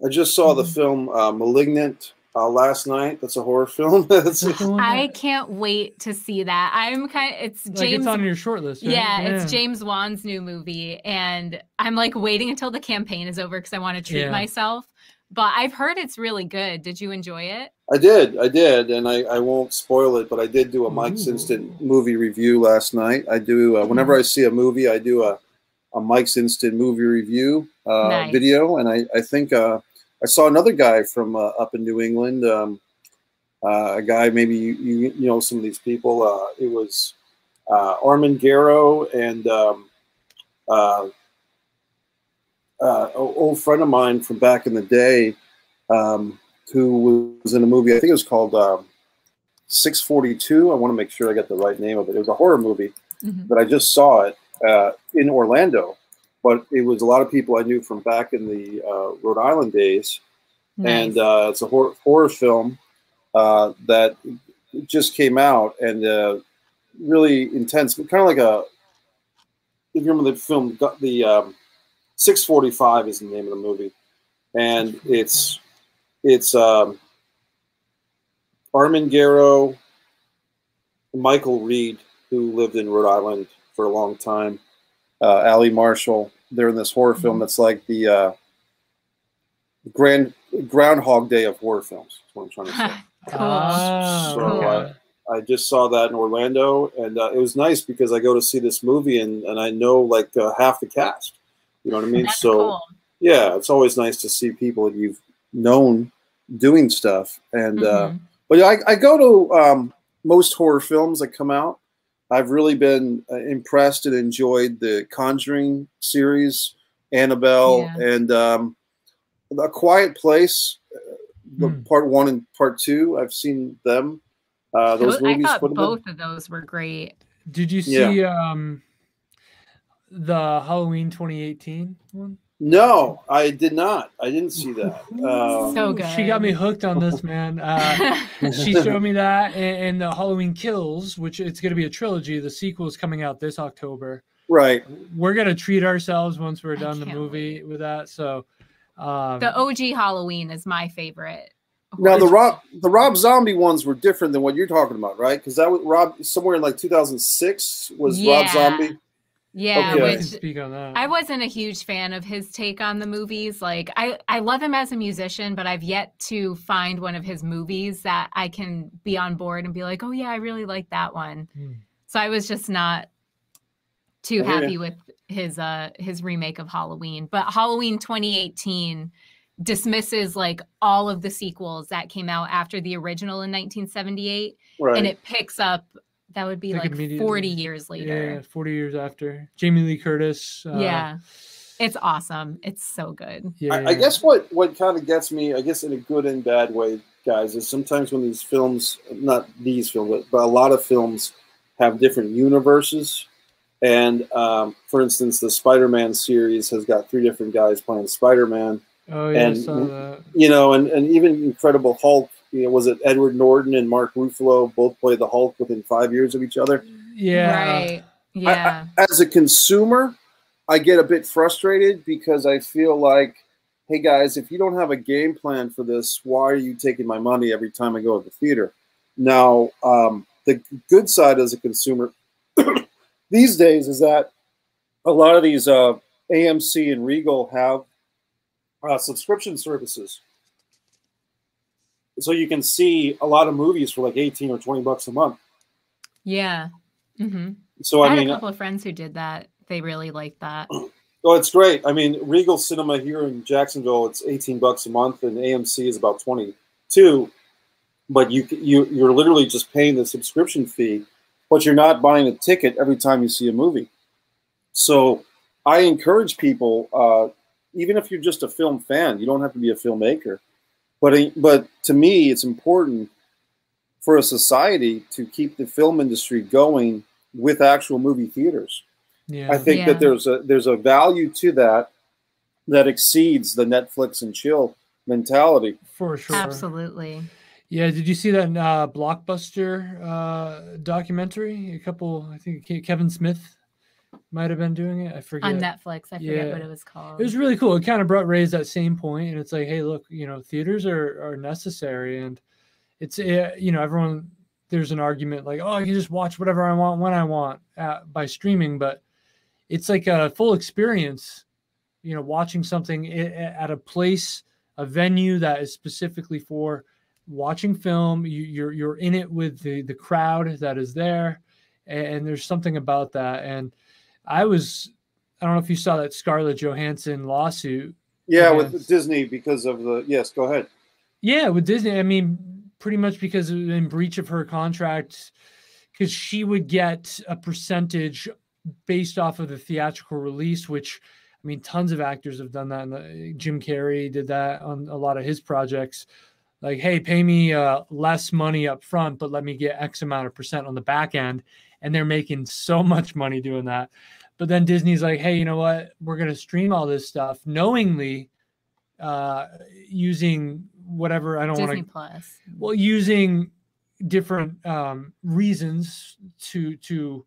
[SPEAKER 1] I just saw the film Malignant last night. That's a horror film.
[SPEAKER 2] I can't wait to see that. I'm kind of, it's
[SPEAKER 3] like,
[SPEAKER 2] James.
[SPEAKER 3] it's on your short list, right?
[SPEAKER 2] Yeah, it's James Wan's new movie, and I'm like waiting until the campaign is over because I want to treat myself. But I've heard it's really good. Did you enjoy it? I did,
[SPEAKER 1] and I won't spoil it, but I did do a Mike's Instant movie review last night. I do whenever I see a movie, I do a Mike's Instant movie review video, and I think I saw another guy from up in New England, a guy, maybe you know some of these people. It was Armin Garrow and old friend of mine from back in the day, who was in a movie, I think it was called 642. I want to make sure I got the right name of it. It was a horror movie, but I just saw it in Orlando. But it was a lot of people I knew from back in the Rhode Island days. And it's a horror film that just came out, and really intense, kind of like if you remember the film, the 645 is the name of the movie, and it's Armin Garrow, Michael Reed, who lived in Rhode Island for a long time, Ali Marshall. They're in this horror film that's like the Groundhog Day of horror films. That's what I'm trying to say. So I just saw that in Orlando, and it was nice because I go to see this movie and I know like half the cast. You know what I mean?
[SPEAKER 2] That's
[SPEAKER 1] so
[SPEAKER 2] cool.
[SPEAKER 1] Yeah, it's always nice to see people that you've known doing stuff. And but yeah, I go to most horror films that come out. I've really been impressed and enjoyed the Conjuring series, Annabelle, and A Quiet Place, the part 1 and part 2. I've seen them. Those movies.
[SPEAKER 2] I thought both of those were great.
[SPEAKER 3] Did you see the Halloween 2018 one?
[SPEAKER 1] No, I did not. I didn't see that.
[SPEAKER 2] So good.
[SPEAKER 3] She got me hooked on this, man. She showed me that, and the Halloween Kills, which it's going to be a trilogy. The sequel is coming out this October.
[SPEAKER 1] Right.
[SPEAKER 3] We're going to treat ourselves once we're done the movie with that. So
[SPEAKER 2] the OG Halloween is my favorite.
[SPEAKER 1] Now the Rob Zombie ones were different than what you're talking about, right? Because that was somewhere in like 2006 was Rob Zombie.
[SPEAKER 2] Yeah,
[SPEAKER 1] Okay.
[SPEAKER 3] I can
[SPEAKER 2] which
[SPEAKER 3] speak on that.
[SPEAKER 2] I wasn't a huge fan of his take on the movies. Like, I love him as a musician, but I've yet to find one of his movies that I can be on board and be like, oh yeah, I really like that one. So I was just not too happy with his remake of Halloween. But Halloween 2018 dismisses like all of the sequels that came out after the original in 1978, and it picks up. That would be like 40 years later.
[SPEAKER 3] Yeah, 40 years after. Jamie Lee Curtis.
[SPEAKER 2] Yeah. It's awesome. It's so good.
[SPEAKER 3] Yeah.
[SPEAKER 1] I guess what kind of gets me, I guess in a good and bad way, guys, is sometimes when these films, not these films, but a lot of films have different universes. And for instance, the Spider-Man series has got 3 different guys playing Spider-Man.
[SPEAKER 3] Oh, yeah,
[SPEAKER 1] and,
[SPEAKER 3] I saw that.
[SPEAKER 1] You know, and even Incredible Hulk, you know, was it Edward Norton and Mark Ruffalo both played the Hulk within 5 years of each other?
[SPEAKER 3] Yeah.
[SPEAKER 2] Right. Yeah.
[SPEAKER 1] As a consumer, I get a bit frustrated because I feel like, hey guys, if you don't have a game plan for this, why are you taking my money every time I go to the theater? Now, the good side as a consumer these days is that a lot of these AMC and Regal have subscription services. So you can see a lot of movies for like 18 or 20 bucks a month.
[SPEAKER 2] Yeah.
[SPEAKER 1] So
[SPEAKER 2] I
[SPEAKER 1] mean,
[SPEAKER 2] had a couple of friends who did that. They really liked that.
[SPEAKER 1] Oh, it's great. I mean, Regal Cinema here in Jacksonville, it's 18 bucks a month, and AMC is about 22. But you're literally just paying the subscription fee, but you're not buying a ticket every time you see a movie. So I encourage people, even if you're just a film fan, you don't have to be a filmmaker. But to me, it's important for a society to keep the film industry going with actual movie theaters.
[SPEAKER 3] Yeah.
[SPEAKER 1] I think that there's a value to that exceeds the Netflix and chill mentality.
[SPEAKER 3] For sure.
[SPEAKER 2] Absolutely.
[SPEAKER 3] Yeah. Did you see that Blockbuster documentary? I think Kevin Smith might have been doing it. I forget.
[SPEAKER 2] On Netflix. I forget what it was called.
[SPEAKER 3] It was really cool. It kind of raised that same point, and it's like, hey, look, you know, theaters are necessary, and it's you know, everyone, there's an argument like, oh, I can just watch whatever I want when I want by streaming, but it's like a full experience, you know, watching something at a place, a venue that is specifically for watching film. You're in it with the crowd that is there, and there's something about that. And I don't know if you saw that Scarlett Johansson lawsuit.
[SPEAKER 1] Yeah, with Disney because of yes, go ahead.
[SPEAKER 3] Yeah, with Disney, I mean, pretty much because it was in breach of her contract, because she would get a percentage based off of the theatrical release, which, I mean, tons of actors have done that. Jim Carrey did that on a lot of his projects. Like, hey, pay me less money up front, but let me get X amount of % on the back end. And they're making so much money doing that. But then Disney's like, hey, you know what? We're going to stream all this stuff knowingly using whatever. I don't want to.
[SPEAKER 2] Disney Plus.
[SPEAKER 3] Well, using different reasons to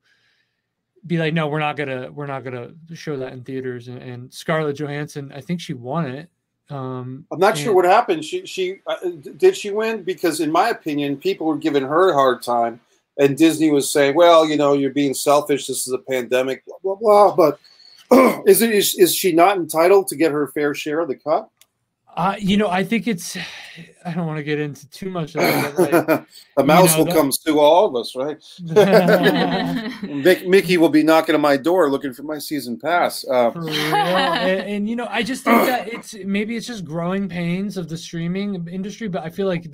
[SPEAKER 3] be like, no, we're not gonna show that in theaters. And Scarlett Johansson, I think she won it.
[SPEAKER 1] I'm not sure what happened. She did she win? Because in my opinion, people were giving her a hard time, and Disney was saying, well, you know, you're being selfish. This is a pandemic, blah, blah, blah. But is she not entitled to get her fair share of the cut?
[SPEAKER 3] You know, I think it's, I don't want to get into too much of that. But like,
[SPEAKER 1] a mouse will come sue all of us, right? Mickey will be knocking on my door looking for my season pass.
[SPEAKER 3] For real. And, you know, I just think that maybe it's just growing pains of the streaming industry, but I feel like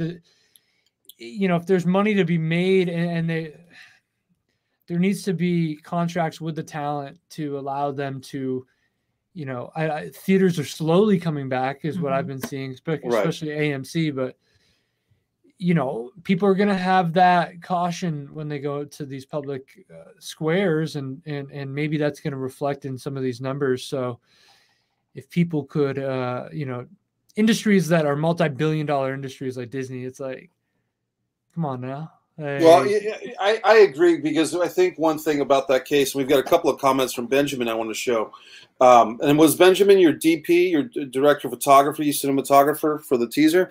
[SPEAKER 3] you know, if there's money to be made and there needs to be contracts with the talent to allow them to, you know, theaters are slowly coming back is what I've been seeing, especially AMC. But, you know, people are going to have that caution when they go to these public squares, and maybe that's going to reflect in some of these numbers. So if people could, you know, industries that are multi-billion-dollar industries like Disney, it's like, come on now.
[SPEAKER 1] Well, I agree, because I think one thing about that case, we've got a couple of comments from Benjamin I want to show. And was Benjamin your DP, your director of photography, cinematographer for the teaser?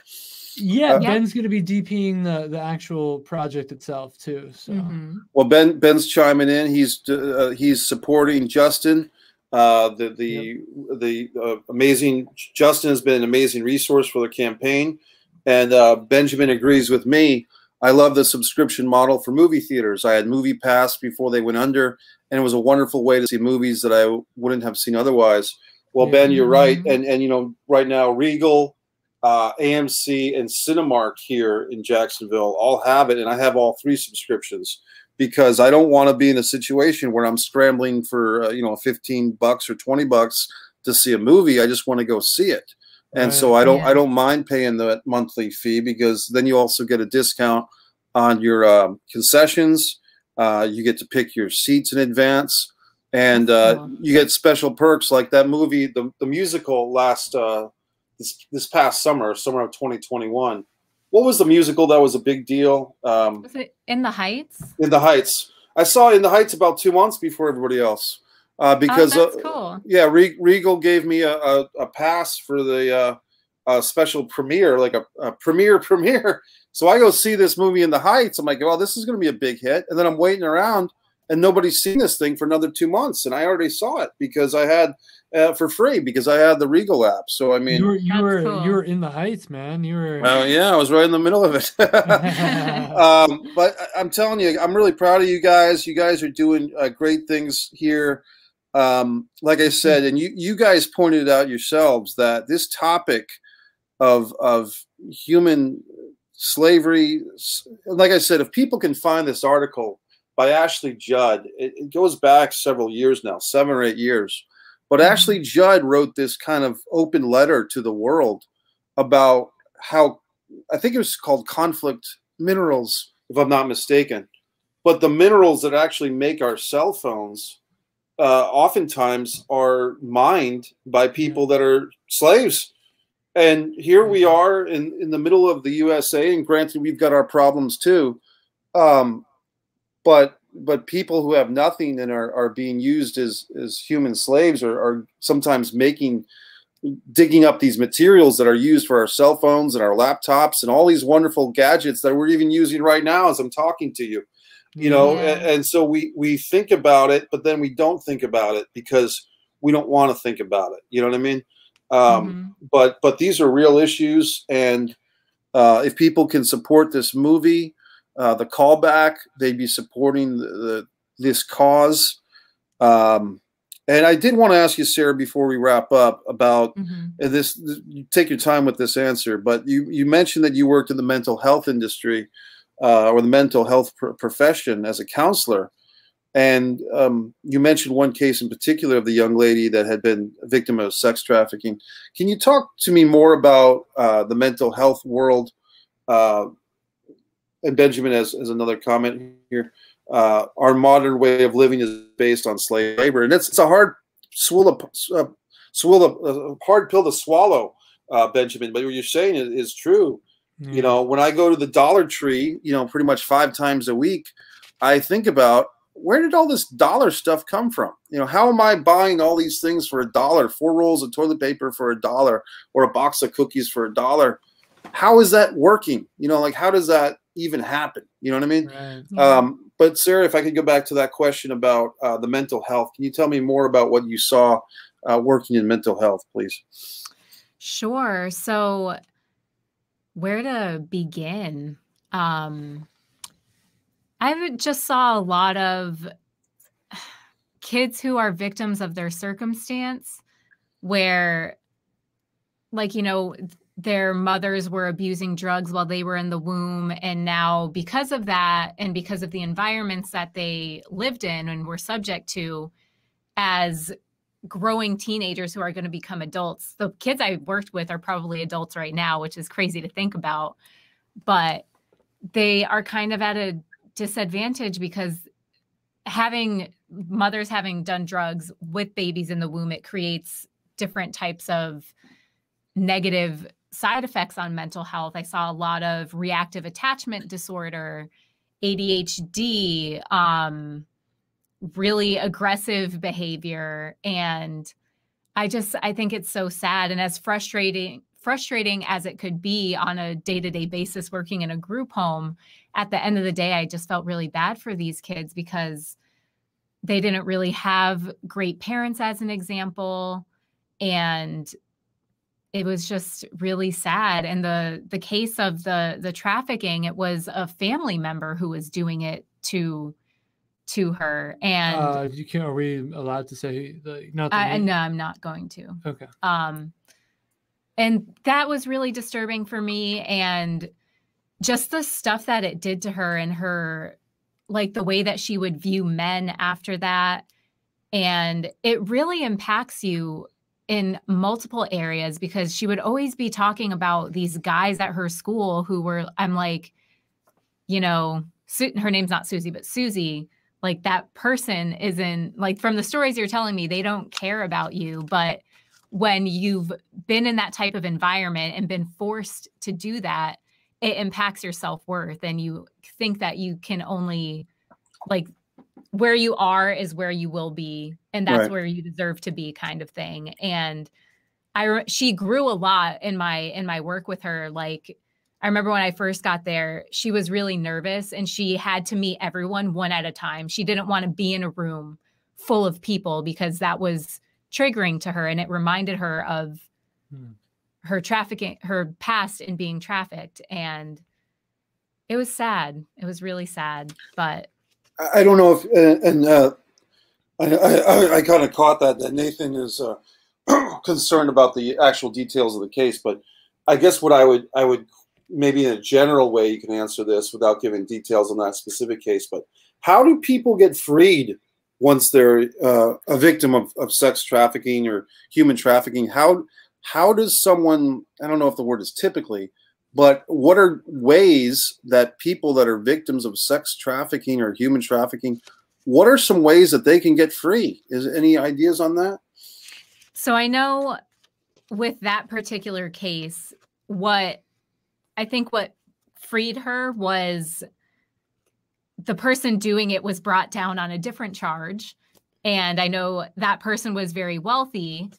[SPEAKER 3] Yeah, Ben's going to be DPing the actual project itself too. So,
[SPEAKER 1] well, Ben's chiming in. He's supporting Justin. The amazing Justin has been an amazing resource for the campaign, and Benjamin agrees with me. I love the subscription model for movie theaters. I had Movie Pass before they went under, and it was a wonderful way to see movies that I wouldn't have seen otherwise. Well, Ben, you're right, and you know, right now Regal, AMC, and Cinemark here in Jacksonville all have it, and I have all 3 subscriptions because I don't want to be in a situation where I'm scrambling for you know, $15 or $20 to see a movie. I just want to go see it. And so I don't mind paying the monthly fee because then you also get a discount on your concessions. You get to pick your seats in advance, and you get special perks like that movie, the musical last this past summer of 2021. What was the musical that was a big deal?
[SPEAKER 2] Was it In the Heights?
[SPEAKER 1] In the Heights. I saw In the Heights about 2 months before everybody else. Because
[SPEAKER 2] that's cool.
[SPEAKER 1] Yeah, Regal gave me a pass for the special premiere, like a premiere. So I go see this movie In the Heights. I'm like, well, this is going to be a big hit. And then I'm waiting around, and nobody's seen this thing for another 2 months, and I already saw it because I had for free because I had the Regal app. So I mean,
[SPEAKER 3] you were in the Heights, man. You were.
[SPEAKER 1] Oh yeah, I was right in the middle of it. But I'm telling you, I'm really proud of you guys. You guys are doing great things here. Like I said, and you guys pointed out yourselves that this topic of human slavery, like I said, if people can find this article by Ashley Judd, it goes back several years now, 7 or 8 years. But Ashley Judd wrote this kind of open letter to the world about how, I think it was called Conflict Minerals, if I'm not mistaken. But the minerals that actually make our cell phones oftentimes are mined by people that are slaves. And here we are in the middle of the USA, and granted, we've got our problems too. But people who have nothing and are being used as human slaves are sometimes digging up these materials that are used for our cell phones and our laptops and all these wonderful gadgets that we're even using right now as I'm talking to you. You know, and so we think about it, but then we don't think about it because we don't want to think about it. You know what I mean? But these are real issues, and if people can support this movie, the Callback, they'd be supporting this cause. And I did want to ask you, Sarah, before we wrap up about this. You take your time with this answer, but you mentioned that you worked in the mental health industry. Or the mental health profession as a counselor. And you mentioned one case in particular of the young lady that had been a victim of sex trafficking. Can you talk to me more about the mental health world? And Benjamin has another comment here. Our modern way of living is based on slave labor. And it's a hard hard pill to swallow, Benjamin. But what you're saying is true. You know, when I go to the Dollar Tree, you know, pretty much 5 times a week, I think about, where did all this dollar stuff come from? You know, how am I buying all these things for $1, 4 rolls of toilet paper for $1, or a box of cookies for $1? How is that working? You know, like, how does that even happen? You know what I mean? Right. But Sarah, if I could go back to that question about the mental health, can you tell me more about what you saw working in mental health, please?
[SPEAKER 2] Sure. So where to begin? I just saw a lot of kids who are victims of their circumstance where, like, you know, their mothers were abusing drugs while they were in the womb. And now because of that, and because of the environments that they lived in and were subject to as growing teenagers who are going to become adults. The kids I worked with are probably adults right now, which is crazy to think about, but they are kind of at a disadvantage because mothers having done drugs with babies in the womb, it creates different types of negative side effects on mental health. I saw a lot of reactive attachment disorder, ADHD, really aggressive behavior. And I think it's so sad. And as frustrating frustrating as it could be on a day-to-day basis working in a group home, at the end of the day, I just felt really bad for these kids because they didn't really have great parents as an example. And it was just really sad. And the case of the trafficking, it was a family member who was doing it to her. And
[SPEAKER 3] you can't, are we allowed to say not?
[SPEAKER 2] No, I'm not going to.
[SPEAKER 3] Okay.
[SPEAKER 2] And that was really disturbing for me. And just the stuff that it did to her and her, like the way that she would view men after that. And it really impacts you in multiple areas, because she would always be talking about these guys at her school who were, I'm like, you know, her name's not Susie, but Susie, like that person isn't, like, from the stories you're telling me, they don't care about you. But when you've been in that type of environment and been forced to do that, it impacts your self-worth. And you think that you can only, like, where you are is where you will be. And that's where you deserve to be, kind of thing. And she grew a lot in my work with her. Like, I remember when I first got there, she was really nervous and she had to meet everyone one at a time. She didn't want to be in a room full of people because that was triggering to her. And it reminded her of her trafficking, her past in being trafficked. And it was sad. It was really sad. But
[SPEAKER 1] I don't know if, I kind of caught that Nathan is concerned about the actual details of the case, but I guess what I would maybe in a general way, you can answer this without giving details on that specific case, but how do people get freed once they're a victim of sex trafficking or human trafficking? How does someone, I don't know if the word is typically, but what are ways that people that are victims of sex trafficking or human trafficking, what are some ways that they can get free? Is any ideas on that?
[SPEAKER 2] So I know with that particular case, what freed her was the person doing it was brought down on a different charge. And I know that person was very wealthy.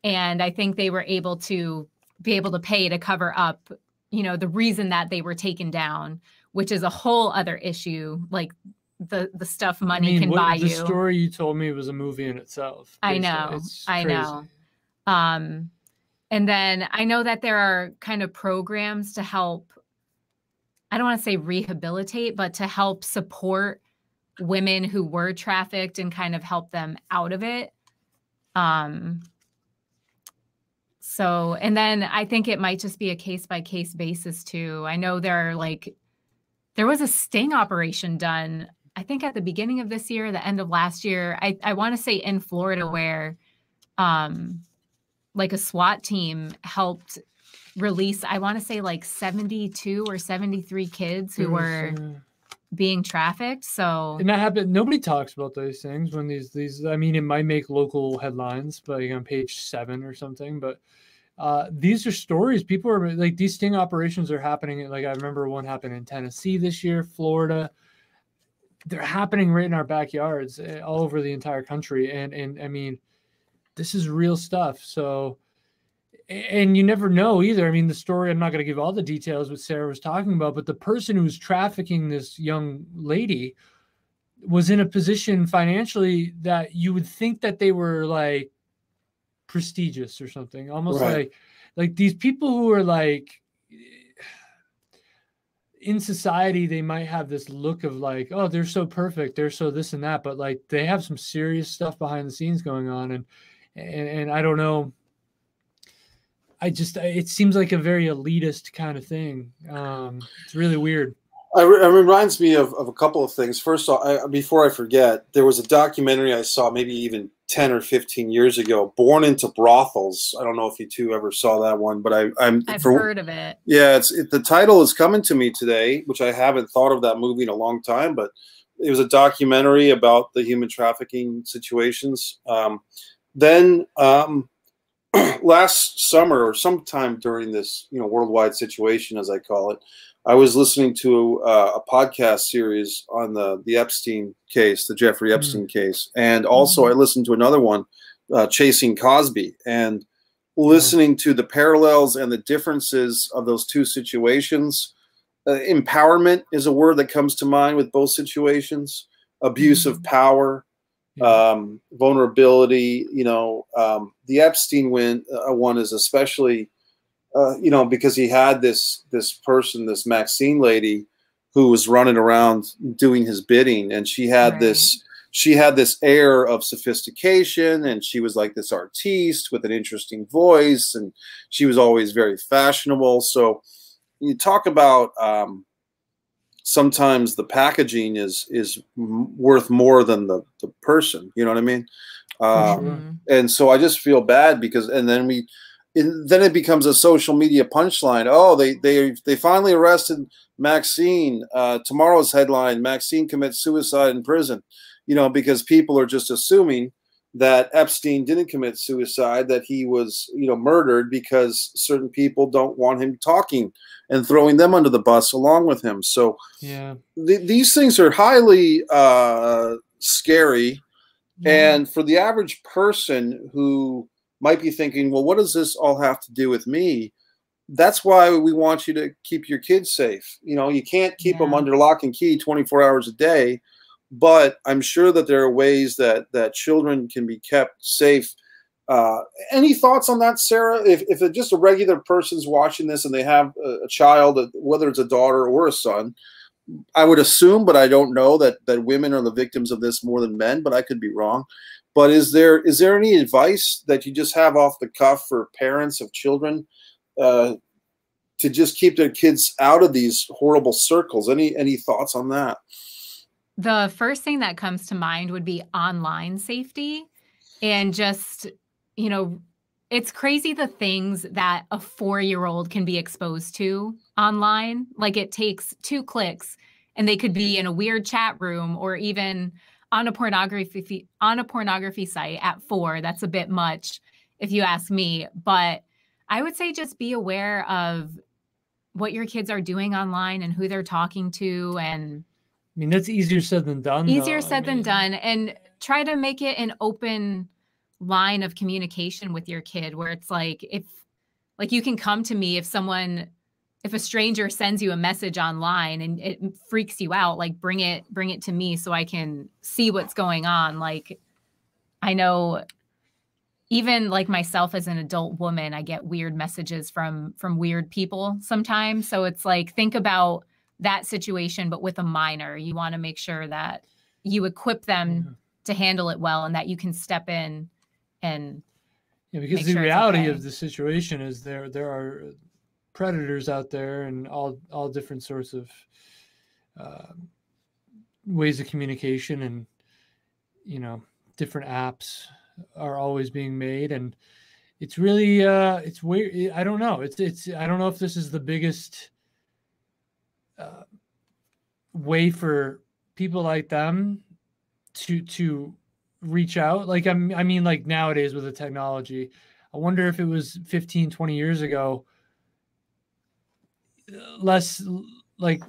[SPEAKER 2] And I think they were able to pay to cover up, you know, the reason that they were taken down, which is a whole other issue. Like the stuff money can buy you.
[SPEAKER 3] The story you told me was a movie in itself.
[SPEAKER 2] I know. I know. And then I know that there are kind of programs to help, I don't want to say rehabilitate, but to help support women who were trafficked and kind of help them out of it. So, and then I think it might just be a case-by-case basis too. I know there was a sting operation done, I think at the beginning of this year, the end of last year. I want to say in Florida where like a SWAT team helped release, I want to say like 72 or 73 kids who were being trafficked. So,
[SPEAKER 3] and that happened. Nobody talks about those things when these, I mean, it might make local headlines, but like on page 7 or something, but these are stories. People are like, these sting operations are happening. Like I remember one happened in Tennessee this year, Florida. They're happening right in our backyards all over the entire country. And I mean, this is real stuff. So, and you never know either. I mean, the story, I'm not going to give all the details what Sarah was talking about, but the person who was trafficking this young lady was in a position financially that you would think that they were like prestigious or something, almost like these people who are like in society, they might have this look of like, oh, they're so perfect, they're so this and that, but like they have some serious stuff behind the scenes going on. And I don't know. It seems like a very elitist kind of thing. It's really weird.
[SPEAKER 1] It reminds me of a couple of things. First off, before I forget, there was a documentary I saw maybe even 10 or 15 years ago, Born into Brothels. I don't know if you two ever saw that one, but I've
[SPEAKER 2] heard of it.
[SPEAKER 1] Yeah, the title is coming to me today, which I haven't thought of that movie in a long time, but it was a documentary about the human trafficking situations. Last summer or sometime during this, worldwide situation, as I call it, I was listening to a podcast series on the Epstein case, the Jeffrey Epstein case. And also I listened to another one, Chasing Cosby. And listening to the parallels and the differences of those two situations. Empowerment is a word that comes to mind with both situations. Abuse of power, vulnerability. You know, the Epstein one is especially, you know, because he had this person, this Maxine lady, who was running around doing his bidding, and she had this air of sophistication, and she was like this artiste with an interesting voice, and she was always very fashionable. So you talk about sometimes the packaging is worth more than the person, you know what I mean? And so I just feel bad because, and then then it becomes a social media punchline. Oh, they finally arrested Maxine. Tomorrow's headline: Maxine commits suicide in prison. You know, because people are just assuming that Epstein didn't commit suicide, that he was, you know, murdered because certain people don't want him talking and throwing them under the bus along with him. So yeah, these things are highly scary. And for the average person who might be thinking, well, what does this all have to do with me? That's why we want you to keep your kids safe. You know, you can't keep them under lock and key 24 hours a day. But I'm sure that there are ways that children can be kept safe. Any thoughts on that, Sarah? If it's just a regular person's watching this and they have a child, whether it's a daughter or a son, I would assume, but I don't know, that women are the victims of this more than men, but I could be wrong. But is there any advice that you just have off the cuff for parents of children to just keep their kids out of these horrible circles? Any thoughts on that?
[SPEAKER 2] The first thing that comes to mind would be online safety. And just, you know, it's crazy the things that a 4-year-old can be exposed to online. Like, it takes 2 clicks and they could be in a weird chat room or even on a pornography site at 4. That's a bit much if you ask me. But I would say just be aware of what your kids are doing online and who they're talking to. And
[SPEAKER 3] I mean, that's easier said than done.
[SPEAKER 2] Easier said than done. And try to make it an open line of communication with your kid, where it's like, you can come to me if a stranger sends you a message online and it freaks you out, like bring it to me so I can see what's going on. Like, I know even like myself as an adult woman, I get weird messages from weird people sometimes. So it's like, think about that situation, but with a minor. You want to make sure that you equip them to handle it well, and that you can step in and
[SPEAKER 3] because the reality of the situation is there are predators out there, and all different sorts of ways of communication, and you know, different apps are always being made, and it's really it's weird. I don't know. I don't know if this is the biggest way for people like them to reach out. Like, I mean, like nowadays with the technology, I wonder if it was 15, 20 years ago, less like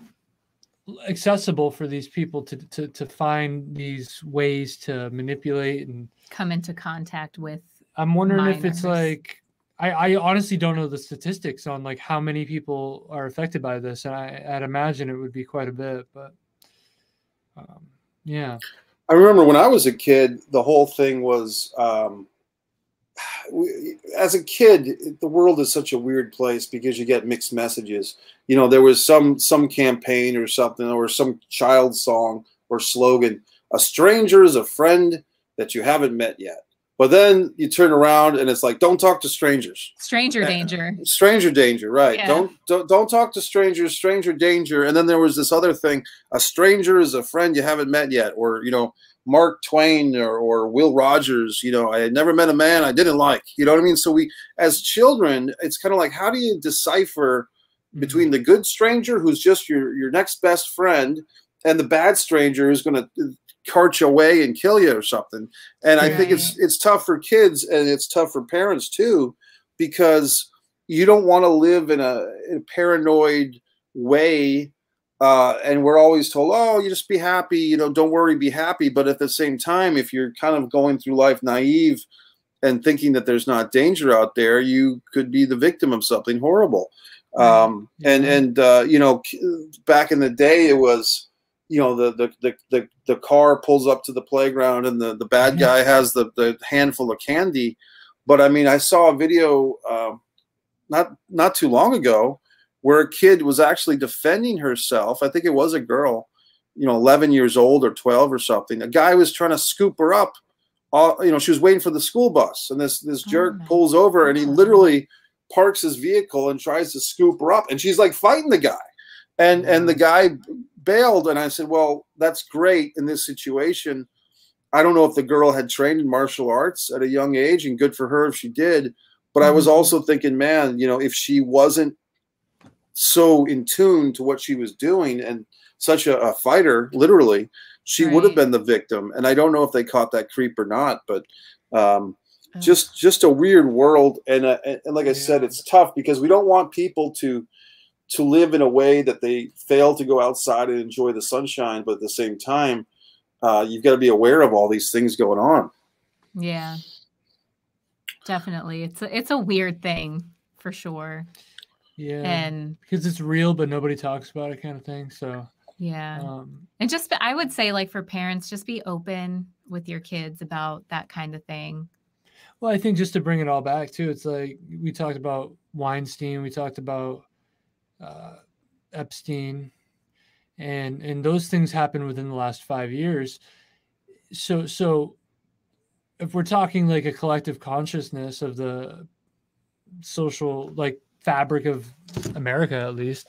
[SPEAKER 3] accessible for these people to find these ways to manipulate and
[SPEAKER 2] come into contact with.
[SPEAKER 3] I'm wondering if it's like, I honestly don't know the statistics on like how many people are affected by this, and I'd imagine it would be quite a bit. But yeah,
[SPEAKER 1] I remember when I was a kid, the whole thing was, as a kid, the world is such a weird place because you get mixed messages. You know, there was some campaign or something, or some child song or slogan: "A stranger is a friend that you haven't met yet." But then you turn around and it's like, don't talk to strangers.
[SPEAKER 2] Stranger danger.
[SPEAKER 1] Stranger danger, right.
[SPEAKER 2] Yeah.
[SPEAKER 1] Don't talk to strangers, stranger danger. And then there was this other thing: a stranger is a friend you haven't met yet. Or, you know, Mark Twain or Will Rogers, you know, I had never met a man I didn't like. You know what I mean? So we, as children, it's kind of like, how do you decipher between the good stranger who's just your next best friend and the bad stranger who's going to cart you away and kill you or something? And I think it's tough for kids, and it's tough for parents too, because you don't want to live in a paranoid way. And we're always told, oh, you just be happy, you know, don't worry, be happy. But at the same time, if you're kind of going through life naive and thinking that there's not danger out there, you could be the victim of something horrible. You know, back in the day, it was, you know, the car pulls up to the playground and the bad guy has the handful of candy. But I mean, I saw a video not too long ago where a kid was actually defending herself. I think it was a girl, you know, 11 years old or 12 or something. A guy was trying to scoop her up. You know, she was waiting for the school bus, and this jerk pulls over, and he literally parks his vehicle and tries to scoop her up, and she's like fighting the guy, and the guy bailed. And I said, well, that's great in this situation. I don't know if the girl had trained in martial arts at a young age, and good for her if she did. But I was also thinking, man, you know, if she wasn't so in tune to what she was doing and such a fighter, literally, she would have been the victim. And I don't know if they caught that creep or not, but just a weird world. And like I said, it's tough because we don't want people to live in a way that they fail to go outside and enjoy the sunshine, but at the same time, you've got to be aware of all these things going on. Yeah,
[SPEAKER 2] definitely. It's a weird thing for sure.
[SPEAKER 3] Yeah, and because it's real, but nobody talks about it, kind of thing. So
[SPEAKER 2] yeah, and just I would say, like, for parents, just be open with your kids about that kind of thing.
[SPEAKER 3] Well, I think just to bring it all back too, it's like we talked about Weinstein, we talked about Epstein, and those things happened within the last 5 years. So if we're talking like a collective consciousness of the social, like, fabric of America, at least,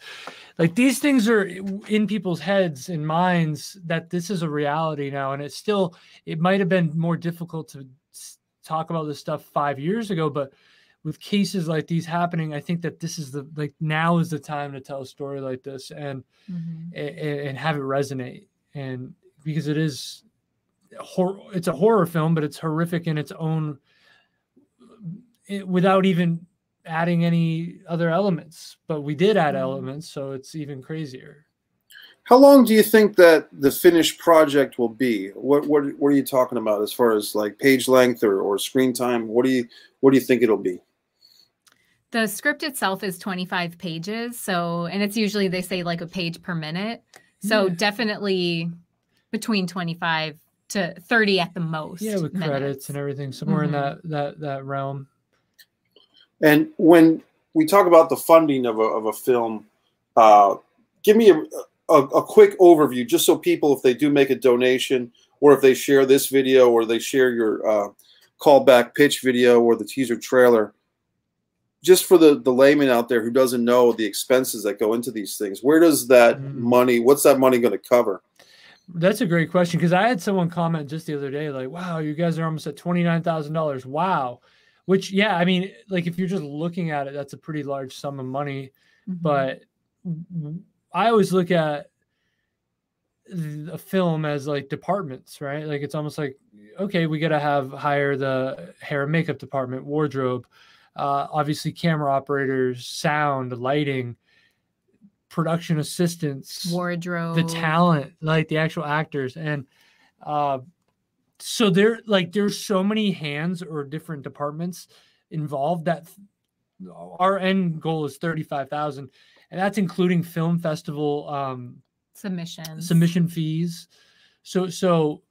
[SPEAKER 3] like, these things are in people's heads and minds that this is a reality now. And it's still, it might have been more difficult to talk about this stuff 5 years ago, but with cases like these happening, I think that this is now is the time to tell a story like this and have it resonate. And because it is it's a horror film, but it's horrific in its own, without even adding any other elements. But we did add elements, so it's even crazier.
[SPEAKER 1] How long do you think that the finished project will be? What are you talking about as far as like page length or screen time? What do you think it'll be?
[SPEAKER 2] The script itself is 25 pages. So, and it's usually, they say, like a page per minute. So definitely between 25 to 30 at the most.
[SPEAKER 3] Yeah, with credits and everything, somewhere in that realm.
[SPEAKER 1] And when we talk about the funding of a film, give me a quick overview, just so people, if they do make a donation, or if they share this video, or they share your callback pitch video or the teaser trailer, just for the layman out there who doesn't know the expenses that go into these things, where does that money, what's that money going to cover?
[SPEAKER 3] That's a great question, because I had someone comment just the other day, like, wow, you guys are almost at $29,000. Wow. Which, yeah, I mean, like, if you're just looking at it, that's a pretty large sum of money. But I always look at a film as like departments, right? Like, it's almost like, okay, we got to hire the hair and makeup department, wardrobe, obviously camera operators, sound, lighting, production assistants,
[SPEAKER 2] wardrobe,
[SPEAKER 3] the talent, like the actual actors. And so there's so many hands or different departments involved that our end goal is $35,000, and that's including film festival submission fees. So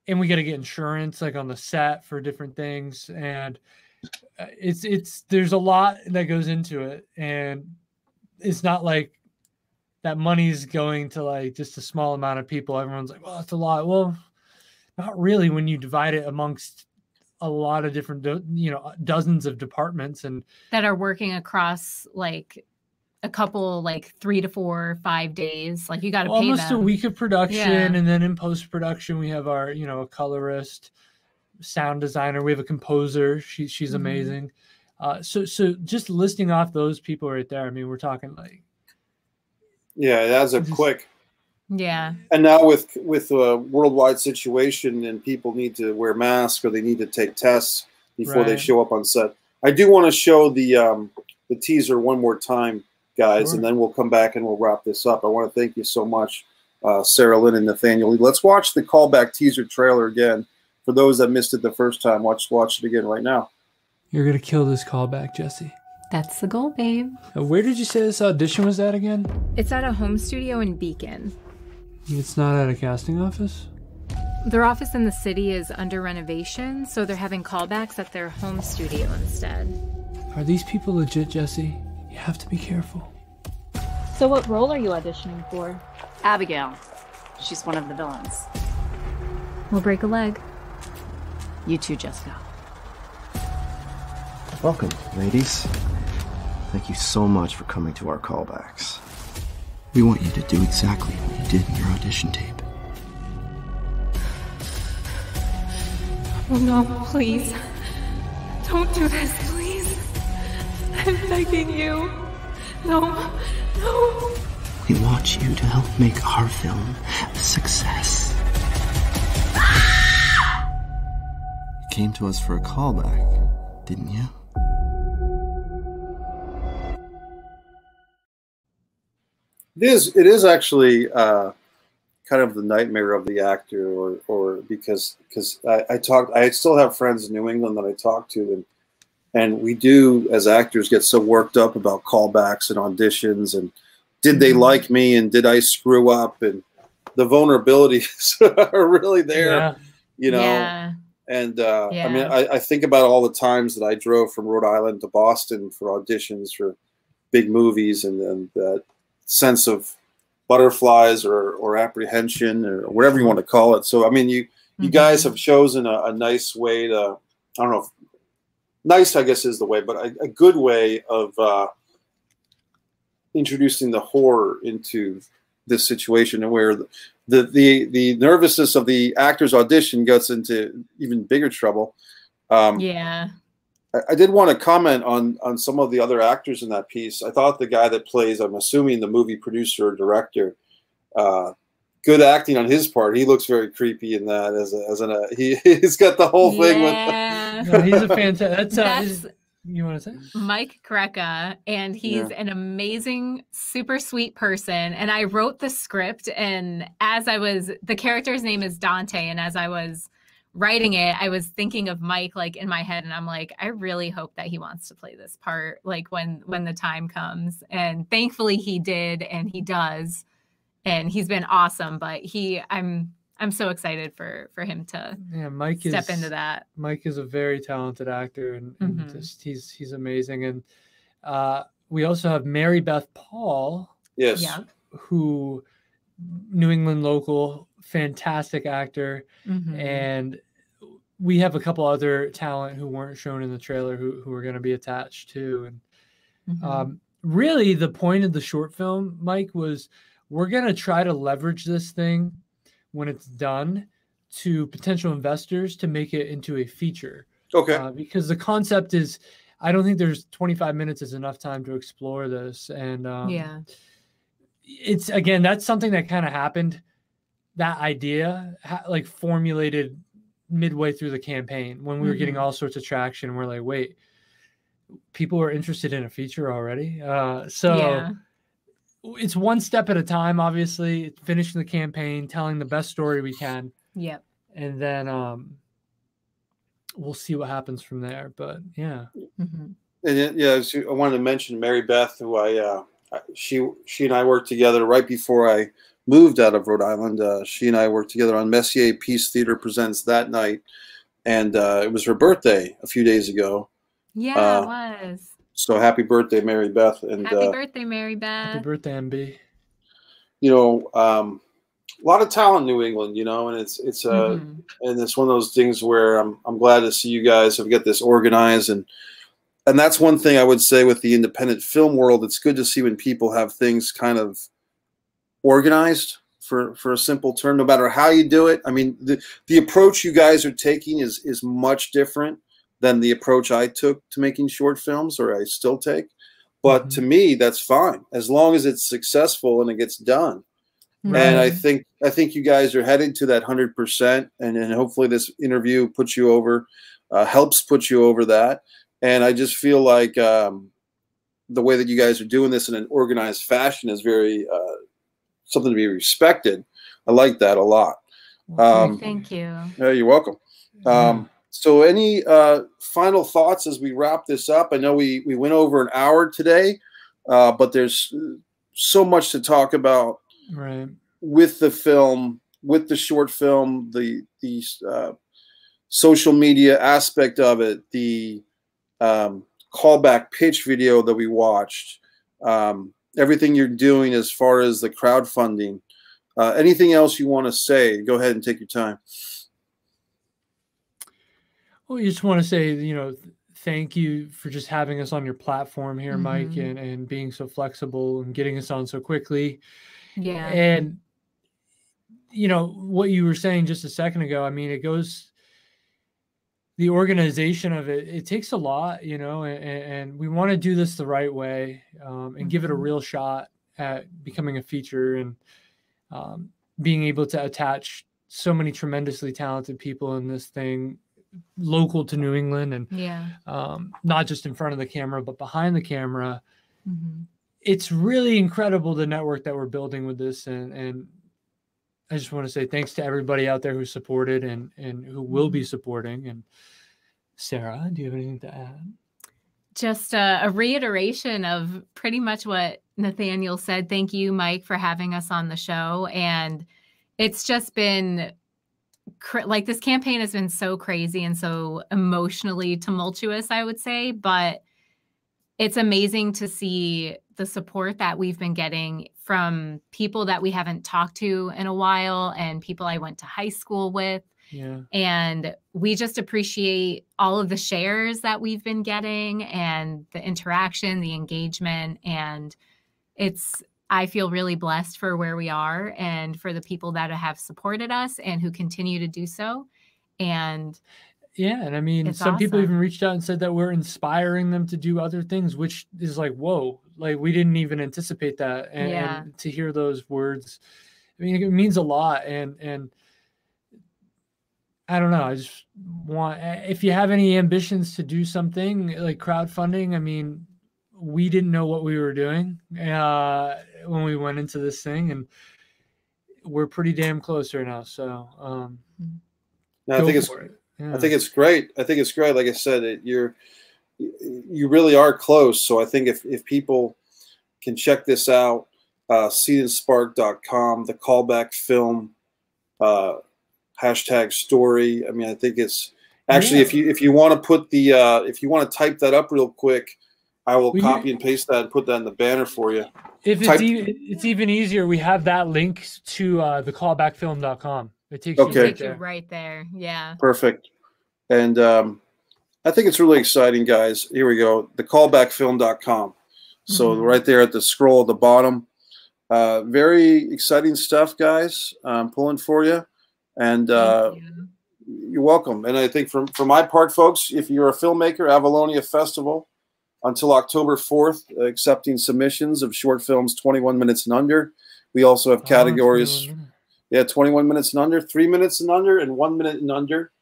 [SPEAKER 3] and we got to get insurance, like, on the set for different things, and there's a lot that goes into it, and it's not like that money's going to like just a small amount of people. Everyone's like, well, that's a lot. Well, not really when you divide it amongst a lot of different, dozens of departments and
[SPEAKER 2] that are working across like a couple, like 3 to 4 or 5 days. Like, you got to pay
[SPEAKER 3] almost
[SPEAKER 2] them.
[SPEAKER 3] A week of production, and then in post-production we have our, a colorist, sound designer. We have a composer. She's amazing. So just listing off those people right there, I mean, we're talking like,
[SPEAKER 1] yeah, that's quick.
[SPEAKER 2] Yeah.
[SPEAKER 1] And now with a worldwide situation, and people need to wear masks or they need to take tests before they show up on set. I do want to show the teaser one more time, guys, and then we'll come back and we'll wrap this up. I want to thank you so much, Sara Lynn and Nathaniel Lee. Let's watch the callback teaser trailer again for those that missed it the first time, watch it again right now.
[SPEAKER 3] You're gonna kill this callback, Jesse.
[SPEAKER 2] That's the goal, babe.
[SPEAKER 3] Where did you say this audition was at again?
[SPEAKER 2] It's at a home studio in Beacon.
[SPEAKER 3] It's not at a casting office?
[SPEAKER 2] Their office in the city is under renovation, so they're having callbacks at their home studio instead.
[SPEAKER 3] Are these people legit, Jesse? You have to be careful.
[SPEAKER 7] So what role are you auditioning for?
[SPEAKER 5] Abigail. She's one of the villains.
[SPEAKER 2] We'll break a leg.
[SPEAKER 5] You too, Jessica.
[SPEAKER 6] Welcome, ladies. Thank you so much for coming to our callbacks. We want you to do exactly what you did in your audition tape.
[SPEAKER 4] Oh no, please. Don't do this, please. I'm begging you. No, no.
[SPEAKER 6] We want you to help make our film a success. You came to us for a callback, didn't you?
[SPEAKER 1] It is actually kind of the nightmare of the actor, or because I still have friends in New England that I talk to, and we do as actors get so worked up about callbacks and auditions and did they like me and did I screw up, and the vulnerabilities are really there, you know. Yeah. And I mean, I think about all the times that I drove from Rhode Island to Boston for auditions for big movies, and that sense of butterflies or apprehension or whatever you want to call it. So I mean, you guys have chosen a nice way to, I don't know if nice I guess is the way, but a good way of introducing the horror into this situation, and where the nervousness of the actor's audition gets into even bigger trouble. I did want to comment on some of the other actors in that piece. I thought the guy that plays, I'm assuming the movie producer or director, good acting on his part. He looks very creepy in that. He's got the whole thing with.
[SPEAKER 3] No, he's a fantastic. That's you want to say
[SPEAKER 2] Mike Greca, and he's an amazing, super sweet person. And I wrote the script, and the character's name is Dante, and as I was writing it, I was thinking of Mike like in my head, and I'm like, I really hope that he wants to play this part like when the time comes. And thankfully he did, and he does, and he's been awesome. But I'm so excited for him to step into that.
[SPEAKER 3] Mike is a very talented actor, and just he's amazing. And we also have Mary Beth Paul, who New England local, fantastic actor. And we have a couple other talent who weren't shown in the trailer who are going to be attached too. And really the point of the short film, Mike, was we're going to try to leverage this thing when it's done to potential investors to make it into a feature. Okay. Because the concept is, I don't think there's 25 minutes is enough time to explore this. And it's, again, that's something that kind of happened. That idea like formulated midway through the campaign when we were getting all sorts of traction, and we're like, wait, people are interested in a feature already. It's one step at a time, obviously. It's finishing the campaign, telling the best story we can. Yep. And then we'll see what happens from there. But yeah.
[SPEAKER 1] And I wanted to mention Mary Beth, who she and I worked together right before I moved out of Rhode Island. She and I worked together on Messier Peace Theater Presents that night, and it was her birthday a few days ago.
[SPEAKER 2] Yeah, it was.
[SPEAKER 1] So happy birthday, Mary Beth! And
[SPEAKER 2] happy birthday, Mary Beth!
[SPEAKER 3] Happy birthday, MB!
[SPEAKER 1] You know, a lot of talent in New England. You know, and it's and it's one of those things where I'm glad to see you guys have got this organized, and that's one thing I would say with the independent film world. It's good to see when people have things kind of organized, for a simple term, no matter how you do it. I mean, the approach you guys are taking is much different than the approach I took to making short films, or I still take. But to me, that's fine, as long as it's successful and it gets done. Right. And I think you guys are headed to that 100%, and hopefully this interview puts you over, helps put you over that. And I just feel like the way that you guys are doing this in an organized fashion is very something to be respected. I like that a lot.
[SPEAKER 2] Thank you.
[SPEAKER 1] Yeah, you're welcome. So any final thoughts as we wrap this up? I know we went over an hour today, but there's so much to talk about with the film, with the short film, the social media aspect of it, the callback pitch video that we watched, everything you're doing as far as the crowdfunding. Anything else you want to say? Go ahead and take your time.
[SPEAKER 3] Well, you just want to say, you know, thank you for just having us on your platform here, Mike, and being so flexible and getting us on so quickly.
[SPEAKER 2] Yeah.
[SPEAKER 3] And, you know, what you were saying just a second ago, I mean, it goes, the organization of it, it takes a lot, you know, and we want to do this the right way, and give it a real shot at becoming a feature, and being able to attach so many tremendously talented people in this thing, local to New England, and not just in front of the camera, but behind the camera. It's really incredible, the network that we're building with this. And I just want to say thanks to everybody out there who supported and who will be supporting. And Sarah, do you have anything to add?
[SPEAKER 2] Just a reiteration of pretty much what Nathaniel said. Thank you, Mike, for having us on the show. And it's just been like, this campaign has been so crazy and so emotionally tumultuous, I would say, but it's amazing to see the support that we've been getting from people that we haven't talked to in a while, and people I went to high school with. And we just appreciate all of the shares that we've been getting, and the interaction, the engagement. And I feel really blessed for where we are, and for the people that have supported us and who continue to do so. And
[SPEAKER 3] and I mean, some people even reached out and said that we're inspiring them to do other things, which is like, whoa, like we didn't even anticipate that. And to hear those words, I mean, it means a lot. And I don't know, I just want, if you have any ambitions to do something like crowdfunding, I mean, we didn't know what we were doing when we went into this thing, and we're pretty damn close right now. So
[SPEAKER 1] I think it's great. I think it's great. Like I said, you really are close. So I think if people can check this out, seedandspark.com, the callback film, #story. I mean, I think it's actually, if you want to put the if you want to type that up real quick, I will copy and paste that and put that in the banner for you.
[SPEAKER 3] If it's even easier, we have that link to thecallbackfilm.com. It takes you
[SPEAKER 2] right there. Yeah.
[SPEAKER 1] Perfect. And I think it's really exciting, guys. Here we go. Thecallbackfilm.com. So right there at the scroll at the bottom. Very exciting stuff, guys. I'm pulling for you. And you're welcome. And I think for my part, folks, if you're a filmmaker, Avalonia Festival until October 4th, accepting submissions of short films 21 minutes and under. We also have categories. 21 minutes and under, 3 minutes and under, and 1 minute and under.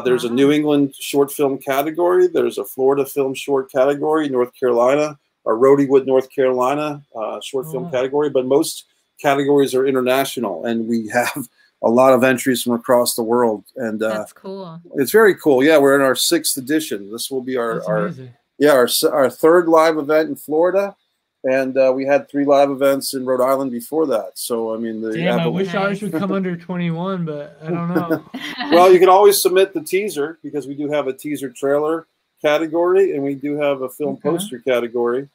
[SPEAKER 1] There's a New England short film category. There's a Florida film short category, North Carolina, a Rhodeywood, North Carolina short film category. But most categories are international, and we have a lot of entries from across the world. And
[SPEAKER 2] that's cool.
[SPEAKER 1] It's very cool. Yeah, we're in our 6th edition. This will be our third live event in Florida. And we had 3 live events in Rhode Island before that. So, I mean,
[SPEAKER 3] I wish ours would come under 21, but I don't know.
[SPEAKER 1] Well, you can always submit the teaser, because we do have a teaser trailer category, and we do have a film poster category.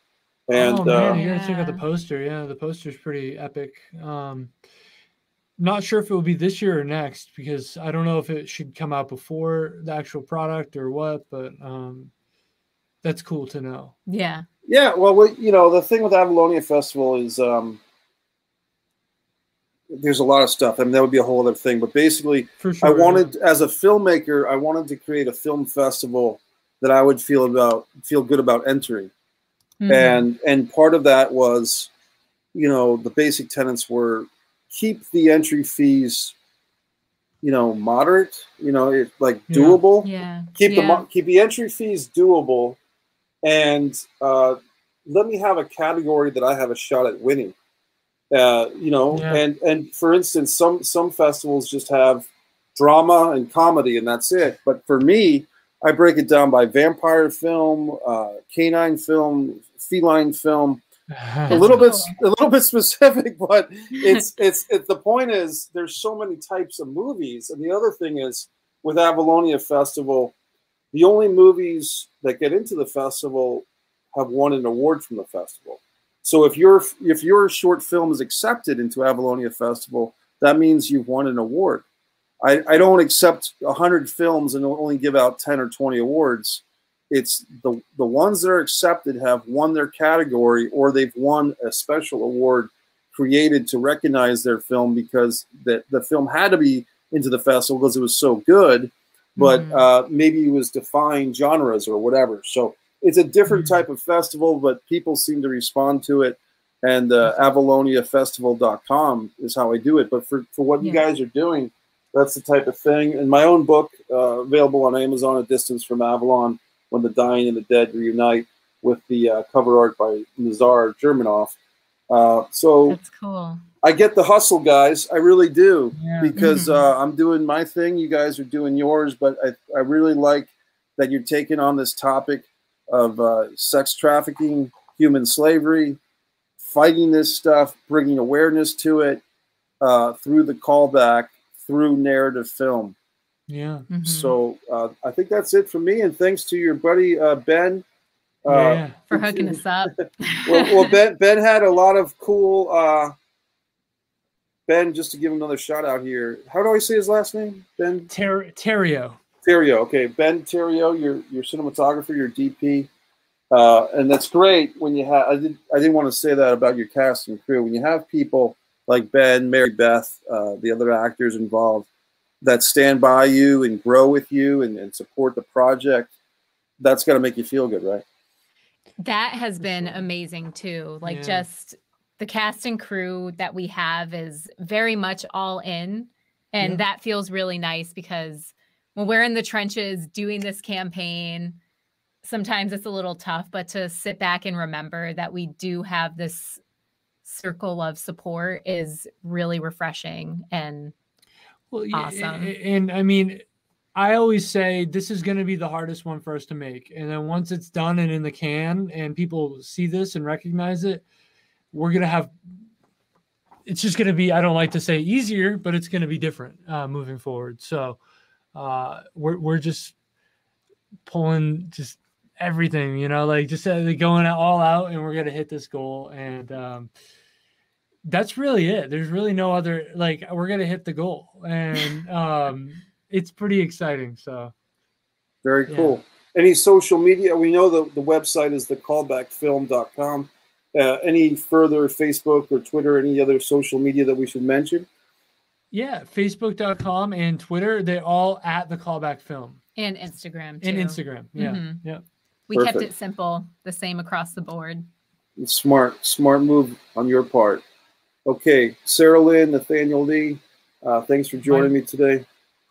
[SPEAKER 1] And
[SPEAKER 3] man, you gotta check out the poster. Yeah, the poster's pretty epic. Not sure if it will be this year or next, because I don't know if it should come out before the actual product or what, but that's cool to know.
[SPEAKER 2] Yeah.
[SPEAKER 1] Yeah, well, you know, the thing with Avalonia Festival is there's a lot of stuff. I mean, that would be a whole other thing. But basically, I wanted, as a filmmaker, I wanted to create a film festival that I would feel good about entering. And part of that was, you know, the basic tenets were keep the entry fees, you know, moderate, you know, doable. Keep the entry fees doable. And let me have a category that I have a shot at winning. You know, and for instance, some festivals just have drama and comedy, and that's it. But for me, I break it down by vampire film, canine film, feline film. A little bit specific, but it's the point is there's so many types of movies. And the other thing is with Avalonia Festival, the only movies that get into the festival have won an award from the festival. So if your short film is accepted into Avalonia Festival, that means you've won an award. I don't accept 100 films and only give out 10 or 20 awards. It's the ones that are accepted have won their category, or they've won a special award created to recognize their film because the film had to be into the festival because it was so good, but maybe it was defying genres or whatever. So it's a different type of festival, but people seem to respond to it. And avaloniafestival.com is how I do it. But for what you guys are doing, that's the type of thing. And my own book, available on Amazon, A Distance from Avalon, When the Dying and the Dead Reunite, with the cover art by Nazar Germanoff. So
[SPEAKER 2] that's cool.
[SPEAKER 1] I get the hustle, guys. I really do, because I'm doing my thing. You guys are doing yours. But I really like that you're taking on this topic of sex trafficking, human slavery, fighting this stuff, bringing awareness to it through the callback, through narrative film.
[SPEAKER 3] Yeah.
[SPEAKER 1] So I think that's it for me. And thanks to your buddy, Ben.
[SPEAKER 2] For hooking us up.
[SPEAKER 1] well, Ben had a lot of cool, Ben, just to give him another shout out here. How do I say his last name? Ben?
[SPEAKER 3] Terrio.
[SPEAKER 1] Terrio. Okay. Ben Terrio, your cinematographer, your DP. And that's great when you have, I didn't want to say that about your cast and crew. When you have people like Ben, Mary Beth, the other actors involved that stand by you and grow with you and support the project, that's got to make you feel good, right?
[SPEAKER 2] That has been amazing too. Like just the cast and crew that we have is very much all in. And that feels really nice because when we're in the trenches doing this campaign, sometimes it's a little tough, but to sit back and remember that we do have this circle of support is really refreshing and awesome.
[SPEAKER 3] And I mean, I always say this is going to be the hardest one for us to make. And then once it's done and in the can and people see this and recognize it, we're going to have, it's just going to be, I don't like to say easier, but it's going to be different moving forward. So we're just pulling just everything, you know, like just going all out, and we're going to hit this goal. And that's really it. There's really no other, like, we're going to hit the goal, and it's pretty exciting. So
[SPEAKER 1] very cool. Any social media? We know the website is thecallbackfilm.com. Any further Facebook or Twitter, any other social media that we should mention?
[SPEAKER 3] Yeah, Facebook.com and Twitter, they're all at the Callback Film.
[SPEAKER 2] And Instagram too.
[SPEAKER 3] And Instagram, yeah.
[SPEAKER 2] We kept it simple, the same across the board.
[SPEAKER 1] Smart move on your part. Okay, Sara Lynn Nathaniel Lee, thanks for joining me today.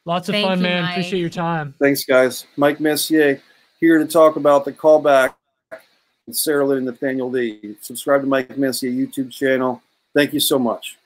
[SPEAKER 3] Lots of fun, man. Mike. Appreciate your time.
[SPEAKER 1] Thanks, guys. Mike Messier here to talk about the Callback with Sara Lynn Nathaniel Lee. Subscribe to Mike Messier YouTube channel. Thank you so much.